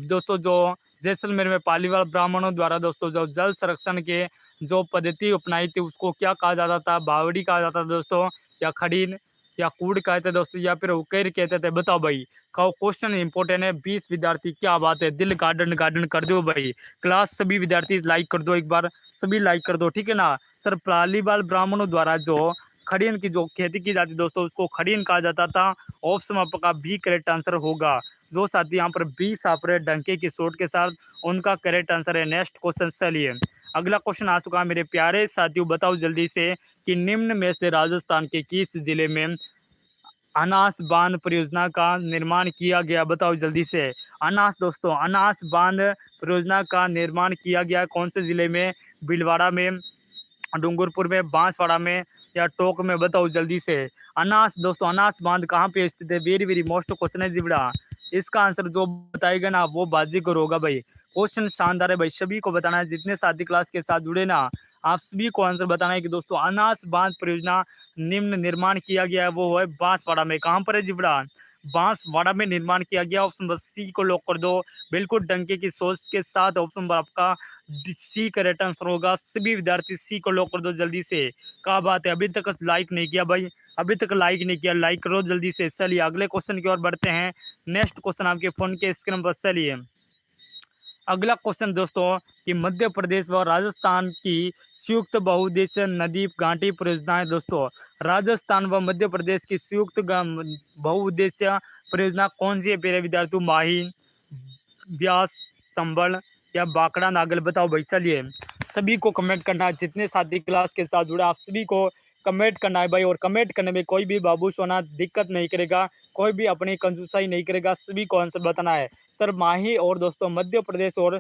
[SPEAKER 1] दोस्तों जो जैसलमेर में पालीवाल ब्राह्मणों द्वारा दोस्तों जो जल संरक्षण के जो पद्धति अपनाई थी उसको क्या कहा जाता था? बावड़ी कहा जाता था दोस्तों, या खड़ीन, या कूड़ कहते दोस्तों, या फिर उकेर कहते थे? बताओ भाई, क्वेश्चन इंपॉर्टेंट है। 20 विद्यार्थी, क्या बात है, दिल गार्डन गार्डन कर दो भाई। क्लास सभी विद्यार्थी लाइक कर दो एक बार, सभी लाइक कर दो, ठीक है ना। सर पालीवाल ब्राह्मणों द्वारा जो खड़ीन की जो खेती की जाती दोस्तों उसको खड़ीन कहा जाता था। ऑप्शन आपका बी करेक्ट आंसर होगा। जो साथी यहाँ पर 20 आप रहे डंके की चोट के साथ, उनका करेक्ट आंसर है। नेक्स्ट क्वेश्चन, चलिए अगला क्वेश्चन आ चुका है मेरे प्यारे साथियों, बताओ जल्दी से कि निम्न में से राजस्थान के किस जिले में अनास बांध परियोजना का निर्माण किया गया? बताओ जल्दी से। अनास दोस्तों, अनास बांध परियोजना का निर्माण किया गया कौन से जिले में? भीलवाड़ा में, डूंगरपुर में, बांसवाड़ा में, या टोंक में? बताओ जल्दी से। अनास दोस्तों, अनास बांध कहाँ पे स्थित है? वेरी वेरी मोस्ट क्वेश्चन है जिबड़ा। इसका आंसर जो बताएगा ना वो बाजीगर होगा भाई। क्वेश्चन शानदार है भाई, सभी को बताना है, जितने साथी क्लास के साथ जुड़े ना आप सभी को आंसर बताना है कि दोस्तों अनास बांध परियोजना निम्न निर्माण किया गया है वो है बांसवाड़ा में। कहाँ पर है जिबड़ा? बांसवाड़ा में निर्माण किया गया। ऑप्शन नंबर सी को लॉक कर दो, बिल्कुल डंके की सोच के साथ। ऑप्शन नंबर आपका सी करेक्ट आंसर होगा। सभी विद्यार्थी सी को लॉक कर दो जल्दी से। क्या बात है, अभी तक लाइक नहीं किया भाई, अभी तक लाइक नहीं किया, लाइक करो जल्दी से। चलिए अगले क्वेश्चन की ओर बढ़ते हैं। नेक्स्ट क्वेश्चन आपके फोन के स्क्रीन पर, चलिए अगला क्वेश्चन दोस्तों कि मध्य प्रदेश व राजस्थान की संयुक्त बहुउद्देशीय नदी घाटी परियोजना है दोस्तों। राजस्थान व मध्य प्रदेश की संयुक्त बहुउद्देशीय परियोजना कौन सी है मेरे विद्यार्थी? माही, ब्यास, संबल, या बाकड़ा नागल? बताओ भाई। चलिए सभी को कमेंट करना है, जितने साथी क्लास के साथ जुड़े आप सभी को कमेंट करना है भाई। और कमेंट करने में कोई भी बाबू सोना दिक्कत नहीं करेगा, कोई भी अपनी कंजूसाई नहीं करेगा, सभी को आंसर बताना है। सर माही और दोस्तों मध्य प्रदेश और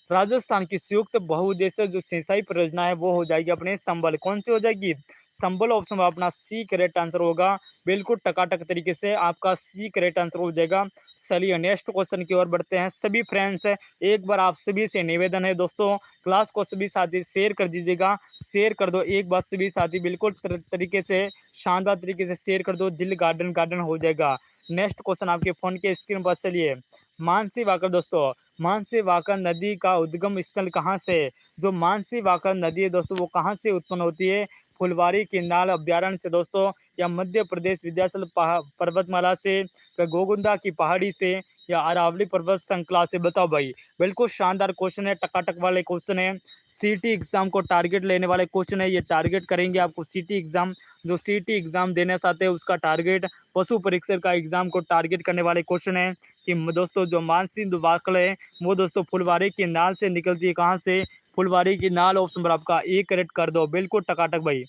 [SPEAKER 1] राजस्थान की संयुक्त बहुउद्देशीय जो सिंचाई परियोजना है वो हो जाएगी अपने संबल। कौन सी हो जाएगी? संबल। ऑप्शन अपना सी करेक्ट आंसर होगा, बिल्कुल टकाटक तरीके से आपका सी करेक्ट आंसर हो जाएगा। चलिए नेक्स्ट क्वेश्चन की ओर बढ़ते हैं। सभी फ्रेंड्स एक बार आप सभी से निवेदन है दोस्तों, क्लास को सभी साथी शेयर कर दीजिएगा, शेयर कर दो एक बार सभी साथी, बिल्कुल तरीके से शानदार तरीके से शेयर कर दो, दिल गार्डन गार्डन हो जाएगा। नेक्स्ट क्वेश्चन आपके फ़ोन के स्क्रीन पर चलिए। मानसी वाकर दोस्तों, मानसी वाकर नदी का उद्गम स्थल कहाँ से है? जो मानसी वाकर नदी है दोस्तों, वो कहाँ से उत्पन्न होती है? फुलवारी किन्नाल अभ्यारण्य से दोस्तों, या मध्य प्रदेश विंध्याचल पर्वतमाला से, या गोगुंदा की पहाड़ी से, या अरावली पर्वत श्रृंखला से? बताओ भाई। बिल्कुल शानदार क्वेश्चन है, टकाटक वाले क्वेश्चन है। सीटी एग्जाम को टारगेट लेने वाले क्वेश्चन है, ये टारगेट करेंगे आपको सीटी एग्जाम। जो सीटी एग्जाम देना चाहते हैं उसका टारगेट, पशु परीक्षक का एग्जाम को टारगेट करने वाले क्वेश्चन है कि दोस्तों जो मानसी वाकल है वो दोस्तों फुलवारी की नाल से निकलती है। कहाँ से? फुलवारी की नाल। ऑप्शन नंबर आपका ए करेक्ट कर दो, बिल्कुल टकाटक भाई।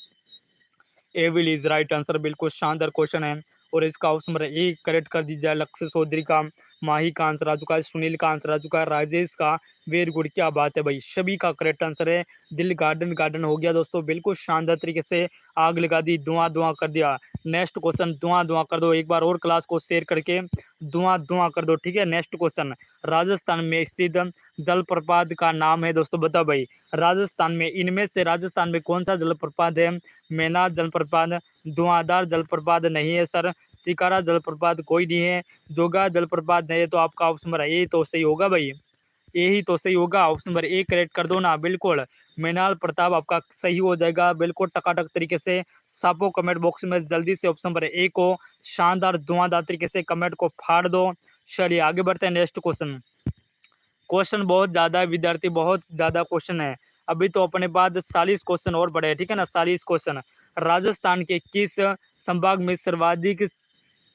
[SPEAKER 1] एविल इज राइट आंसर, बिल्कुल शानदार क्वेश्चन है। और इसका ऑप्शन नंबर ए करेक्ट कर दीजिए। लक्ष्य चौधरी का, माही का आंसर आ चुका है, सुनील का आंसर आ चुका है, राजेश का। वेरी गुड, क्या बात है भाई, सभी का करेक्ट आंसर है। दिल गार्डन गार्डन हो गया दोस्तों, बिल्कुल शानदार तरीके से आग लगा दी, धुआं धुआं कर दिया। नेक्स्ट क्वेश्चन, धुआं धुआं कर दो एक बार और, क्लास को शेयर करके धुआं धुआं कर दो, ठीक है। नेक्स्ट क्वेश्चन, राजस्थान में स्थित जलप्रपात का नाम है दोस्तों, बताओ भाई। राजस्थान में, इनमें से राजस्थान में कौन सा जलप्रपात है? मेना जलप्रपात, धुआंधार जलप्रपात नहीं है सर, शिकारा जलप्रपात कोई नहीं है, जोगा जलप्रपात नहीं है। तो आपका ऑप्शन नंबर ए तो सही होगा भाई, ए ही तो सही होगा। ऑप्शन नंबर ए करेक्ट कर दो ना, बिल्कुल। मेनाल प्रताप आपका सही हो जाएगा, बिल्कुल टकाटक तरीके से। सापो कमेंट बॉक्स में जल्दी से ऑप्शन नंबर ए को शानदार धुआंधार तरीके से कमेंट को फाड़ दो। चलिए आगे बढ़ते हैं। नेक्स्ट क्वेश्चन, क्वेश्चन बहुत ज़्यादा है विद्यार्थी, बहुत ज़्यादा क्वेश्चन है। अभी तो अपने पास 40 क्वेश्चन और पड़े हैं, ठीक है ना। 40 क्वेश्चन। राजस्थान के किस संभाग में सर्वाधिक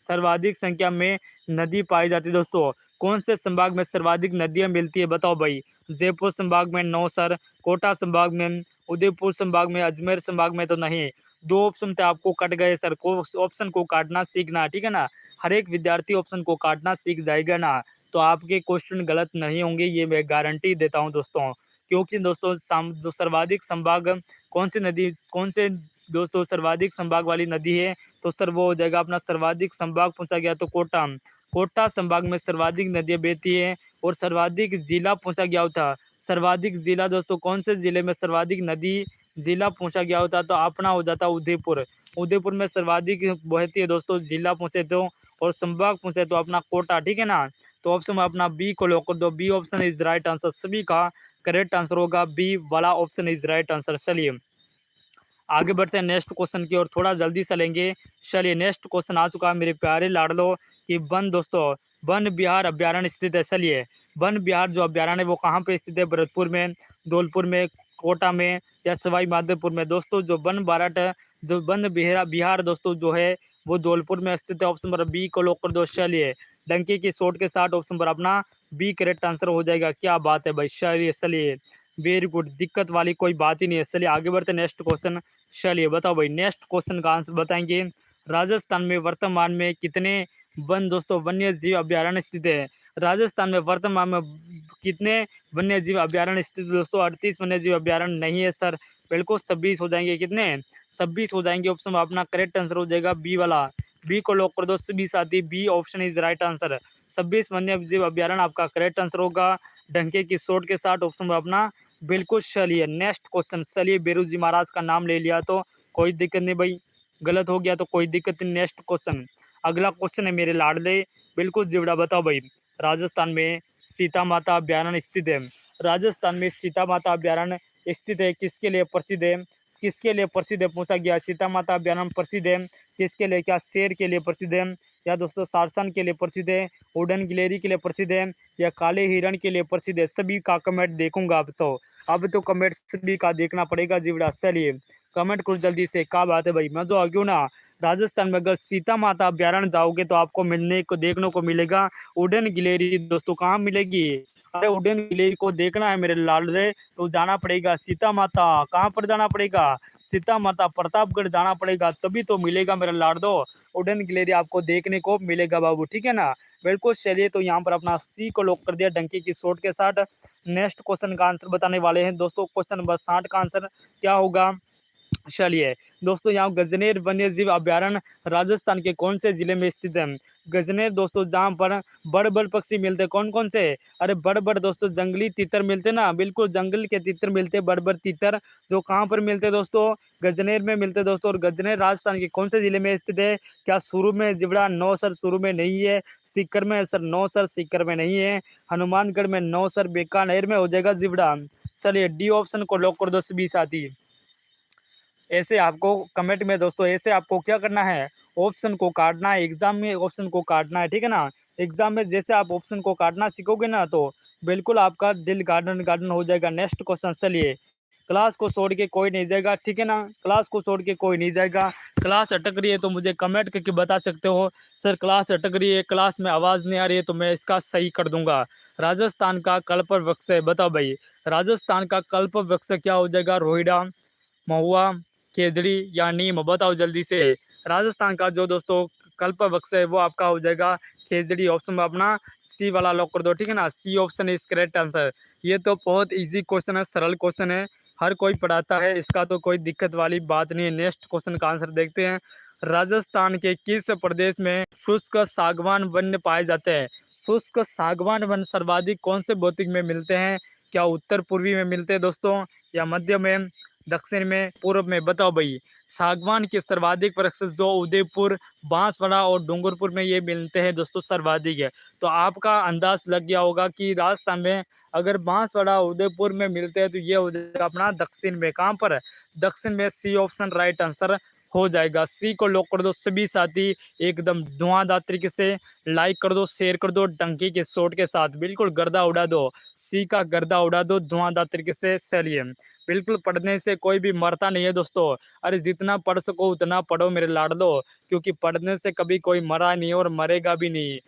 [SPEAKER 1] सर्वाधिक संख्या में नदी पाई जाती है दोस्तों? कौन से संभाग में सर्वाधिक नदियां मिलती है? बताओ भाई। जयपुर संभाग में 9 सर, कोटा संभाग में, उदयपुर संभाग में, अजमेर संभाग में तो नहीं। दो ऑप्शन थे, आपको कट गए सर को। ऑप्शन को काटना सीखना, ठीक है ना। हर एक विद्यार्थी ऑप्शन को काटना सीख जाएगा ना, तो आपके क्वेश्चन गलत नहीं होंगे, ये मैं गारंटी देता हूँ दोस्तों। क्योंकि दोस्तों जो सर्वाधिक संभाग कौन सी नदी, कौन से दोस्तों सर्वाधिक संभाग वाली नदी है? तो सर वो हो जाएगा अपना सर्वाधिक संभाग पूछा गया तो कोटा। कोटा संभाग में सर्वाधिक नदियां बहती है। और सर्वाधिक जिला पूछा गया था, सर्वाधिक जिला दोस्तों कौन से जिले में सर्वाधिक नदी जिला पूछा गया होता तो अपना हो जाता उदयपुर। उदयपुर में सर्वाधिक बहती है दोस्तों, जिला पूछे तो। और संभाग पूछे तो अपना कोटा, ठीक है ना। तो ऑप्शन में अपना बी को लॉक कर दो, B option is right answer, सभी का करेक्ट आंसर होगा बी वाला ऑप्शन इज राइट आंसर। चलिए आगे बढ़ते हैं नेक्स्ट क्वेश्चन की ओर, थोड़ा जल्दी चलेंगे। चलिए नेक्स्ट क्वेश्चन आ चुका है मेरे प्यारे लाडलो कि वन दोस्तों वन विहार अभ्यारण्य स्थित है। चलिए वन विहार जो अभ्यारण्य है वो कहाँ पे स्थित है? भरतपुर में, धौलपुर में, कोटा में, या सवाई माधोपुर में? दोस्तों जो वन बारट जो वन विहार दोस्तों जो है वो धौलपुर में स्थित है। ऑप्शन नंबर बी को लॉक कर दो। चलिए डंकी की शॉट के साथ ऑप्शन पर अपना बी करेक्ट आंसर हो जाएगा। क्या बात है भाई, चलिए चलिए वेरी गुड, दिक्कत वाली कोई बात ही नहीं है। चलिए आगे बढ़ते नेक्स्ट क्वेश्चन। चलिए बताओ भाई, नेक्स्ट क्वेश्चन का आंसर बताएंगे। राजस्थान में वर्तमान में कितने वन दोस्तों वन्य जीव अभ्यारण्य स्थित है? राजस्थान में वर्तमान में कितने वन्य जीव अभ्यारण्य स्थित है दोस्तों? 38 वन्य जीव अभ्यारण्य नहीं है सर, बिल्कुल 26 हो जाएंगे। कितने? 26 हो जाएंगे। ऑप्शन में अपना करेक्ट आंसर हो जाएगा बी वाला, बी को लॉक कर दो सभी साथी, B option is right answer. 26 वन्य जीव अभ्यारण्य आपका करेक्ट आंसर होगा डंके की शॉट के साथ ऑप्शन में अपना, बिल्कुल। चलिए नेक्स्ट क्वेश्चन, चलिए बेरू जी महाराज का नाम ले लिया तो कोई दिक्कत नहीं भाई, गलत हो गया तो कोई दिक्कत नहीं। नेक्स्ट क्वेश्चन, अगला क्वेश्चन है मेरे लाडले, बिल्कुल जिवड़ा बताओ भाई। राजस्थान में सीता माता अभ्यारण्य स्थित है। राजस्थान में सीता माता अभ्यारण्य स्थित है, किसके लिए प्रसिद्ध है? किसके लिए प्रसिद्ध है पूछा गया। सीता माता अभ्यारण्य प्रसिद्ध है किसके लिए? क्या शेर के लिए प्रसिद्ध है, या दोस्तों सारसन के लिए प्रसिद्ध है, उड़न गिलेरी के लिए प्रसिद्ध है, या काले हिरण के लिए प्रसिद्ध है? सभी का कमेंट देखूंगा अब तो कमेंट सभी का देखना पड़ेगा जिवड़ा। चलिए कमेंट करो जल्दी से, क्या बात है भाई, मैं जो आ गया ना। राजस्थान में अगर सीता माता अभ्यारण्य जाओगे तो आपको मिलने को देखने को मिलेगा उड़न गिलेरी दोस्तों। कहाँ मिलेगी? अरे उड़न गिलेरी को देखना है मेरे लाल रे तो जाना पड़ेगा सीता माता। कहाँ पर जाना पड़ेगा? सीता माता प्रतापगढ़ जाना पड़ेगा, तभी तो मिलेगा मेरा लाड दो उड़न गिलेरी आपको देखने को मिलेगा बाबू, ठीक है ना। बिल्कुल चलिए तो यहाँ पर अपना सी को लॉक कर दिया डंकी की शॉट के साथ। नेक्स्ट क्वेश्चन का आंसर बताने वाले हैं दोस्तों। क्वेश्चन नंबर 60 का आंसर क्या होगा? चलिए दोस्तों, यहाँ गजनेर वन्यजीव अभयारण्य राजस्थान के कौन से जिले में स्थित है? गजनेर दोस्तों, जहाँ पर बड़े बड़े पक्षी मिलते हैं, कौन कौन से? अरे बड़े बड़े दोस्तों जंगली तीतर मिलते हैं ना, बिल्कुल जंगल के तीतर मिलते हैं, बड़े बड़े तीतर, जो कहाँ पर मिलते हैं दोस्तों? गजनेर में मिलते हैं दोस्तों। और गजनेर राजस्थान के कौन से जिले में स्थित है? क्या शुरू में जिबड़ा? नो सर, शुरू में नहीं है। सीकर में सर? नो सर, सीकर में नहीं है। हनुमानगढ़ में? नो सर, बीकानेर में हो जाएगा जिबड़ा। चलिए डी ऑप्शन को लॉक कर दो सभी साथी। ऐसे आपको कमेंट में दोस्तों, ऐसे आपको क्या करना है, ऑप्शन को काटना है, एग्जाम में ऑप्शन को काटना है, ठीक है ना। एग्जाम में जैसे आप ऑप्शन को काटना सीखोगे ना, तो बिल्कुल आपका दिल गार्डन गार्डन हो जाएगा। नेक्स्ट क्वेश्चन, चलिए। क्लास को छोड़ के कोई नहीं जाएगा, ठीक है ना, क्लास को छोड़ के कोई नहीं जाएगा। क्लास अटक रही है तो मुझे कमेंट करके बता सकते हो, सर क्लास अटक रही है, क्लास में आवाज़ नहीं आ रही है, तो मैं इसका सही कर दूंगा। राजस्थान का कल्प वृक्ष है, बताओ भाई, राजस्थान का कल्प वृक्ष क्या हो जाएगा? रोहिड़ा, महुआ, केदड़ी या नीम? बताओ जल्दी से। राजस्थान का जो दोस्तों कल्प वृक्ष है वो आपका हो जाएगा खेजड़ी। ऑप्शन में अपना सी वाला लॉक कर दो, ठीक है ना। C option is correct answer. ये तो बहुत इजी क्वेश्चन है, सरल क्वेश्चन है, हर कोई पढ़ाता है, इसका तो कोई दिक्कत वाली बात नहीं है। नेक्स्ट क्वेश्चन का आंसर देखते हैं। राजस्थान के किस प्रदेश में शुष्क सागवान वन पाए जाते हैं? शुष्क सागवान वन सर्वाधिक कौन से भौतिक में मिलते हैं? क्या उत्तर पूर्वी में मिलते हैं दोस्तों, या मध्य में, दक्षिण में, पूर्व में? बताओ भाई। सागवान के सर्वाधिक वृक्ष जो उदयपुर, बांसवाड़ा और डूंगरपुर में ये मिलते हैं दोस्तों, सर्वाधिक है। तो आपका अंदाज लग गया होगा कि राजस्थान में अगर बांसवाड़ा उदयपुर में मिलते हैं तो ये हो जाएगा अपना दक्षिण में। कहाँ पर? दक्षिण में। सी ऑप्शन राइट आंसर हो जाएगा। सी को लॉक कर दो सभी साथी, एकदम धुआंधार तरीके से। लाइक कर दो, शेयर कर दो, डंकी के शॉट के साथ बिल्कुल गर्दा उड़ा दो। सी का गर्दा उड़ा दो धुआंधार तरीके से। चलिए, बिल्कुल पढ़ने से कोई भी मरता नहीं है दोस्तों। अरे जितना पढ़ सको उतना पढ़ो मेरे लाडलो, क्योंकि पढ़ने से कभी कोई मरा नहीं और मरेगा भी नहीं।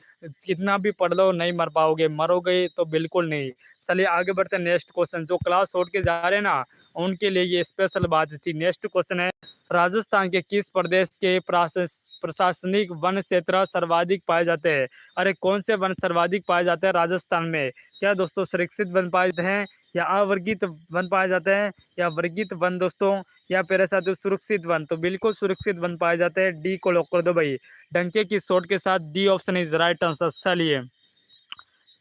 [SPEAKER 1] कितना भी पढ़ लो नहीं मर पाओगे, मरोगे तो बिल्कुल नहीं। चलिए आगे बढ़ते हैं। नेक्स्ट क्वेश्चन, जो क्लास छोड़ के जा रहे हैं ना उनके लिए ये स्पेशल बात थी। नेक्स्ट क्वेश्चन है, राजस्थान के किस प्रदेश के प्रशासनिक वन क्षेत्र सर्वाधिक पाए जाते हैं? अरे कौन से वन सर्वाधिक पाए जाते हैं राजस्थान में? क्या दोस्तों सुरक्षित वन पाए जाते हैं, या अवर्गीत वन पाए जाते हैं, या वर्गीत वन दोस्तों, या फिर ऐसा तो सुरक्षित वन? तो बिल्कुल सुरक्षित वन पाए जाते हैं। डी को लॉक कर दो भाई, डंके की शॉट के साथ। D option is right answer. चलिए,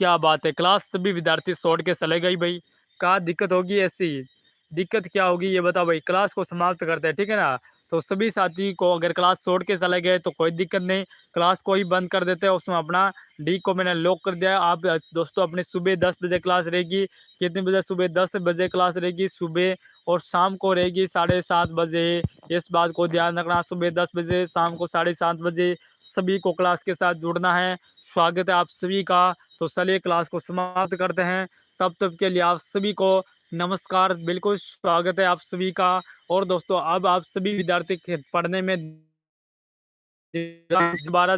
[SPEAKER 1] क्या बात है, क्लास सभी विद्यार्थी छोड़ के चले गई भाई। क्या दिक्कत होगी ऐसी? दिक्कत क्या होगी ये बताओ भाई। क्लास को समाप्त करते हैं, ठीक है ना। तो सभी साथी को अगर क्लास छोड़ के चले गए तो कोई दिक्कत नहीं, क्लास को ही बंद कर देते हैं। उसमें अपना डी को मैंने लॉक कर दिया। आप दोस्तों अपनी सुबह 10 बजे क्लास रहेगी। कितने बजे? सुबह 10 बजे क्लास रहेगी सुबह, और शाम को रहेगी 7:30 बजे। इस बात को ध्यान रखना, सुबह 10 बजे, शाम को 7:30 बजे सभी को क्लास के साथ जुड़ना है। स्वागत है आप सभी का। तो चलिए क्लास को समाप्त करते हैं। तब तक के लिए आप सभी को नमस्कार, बिल्कुल स्वागत है आप सभी का। और दोस्तों अब आप सभी विद्यार्थी पढ़ने में दोबारा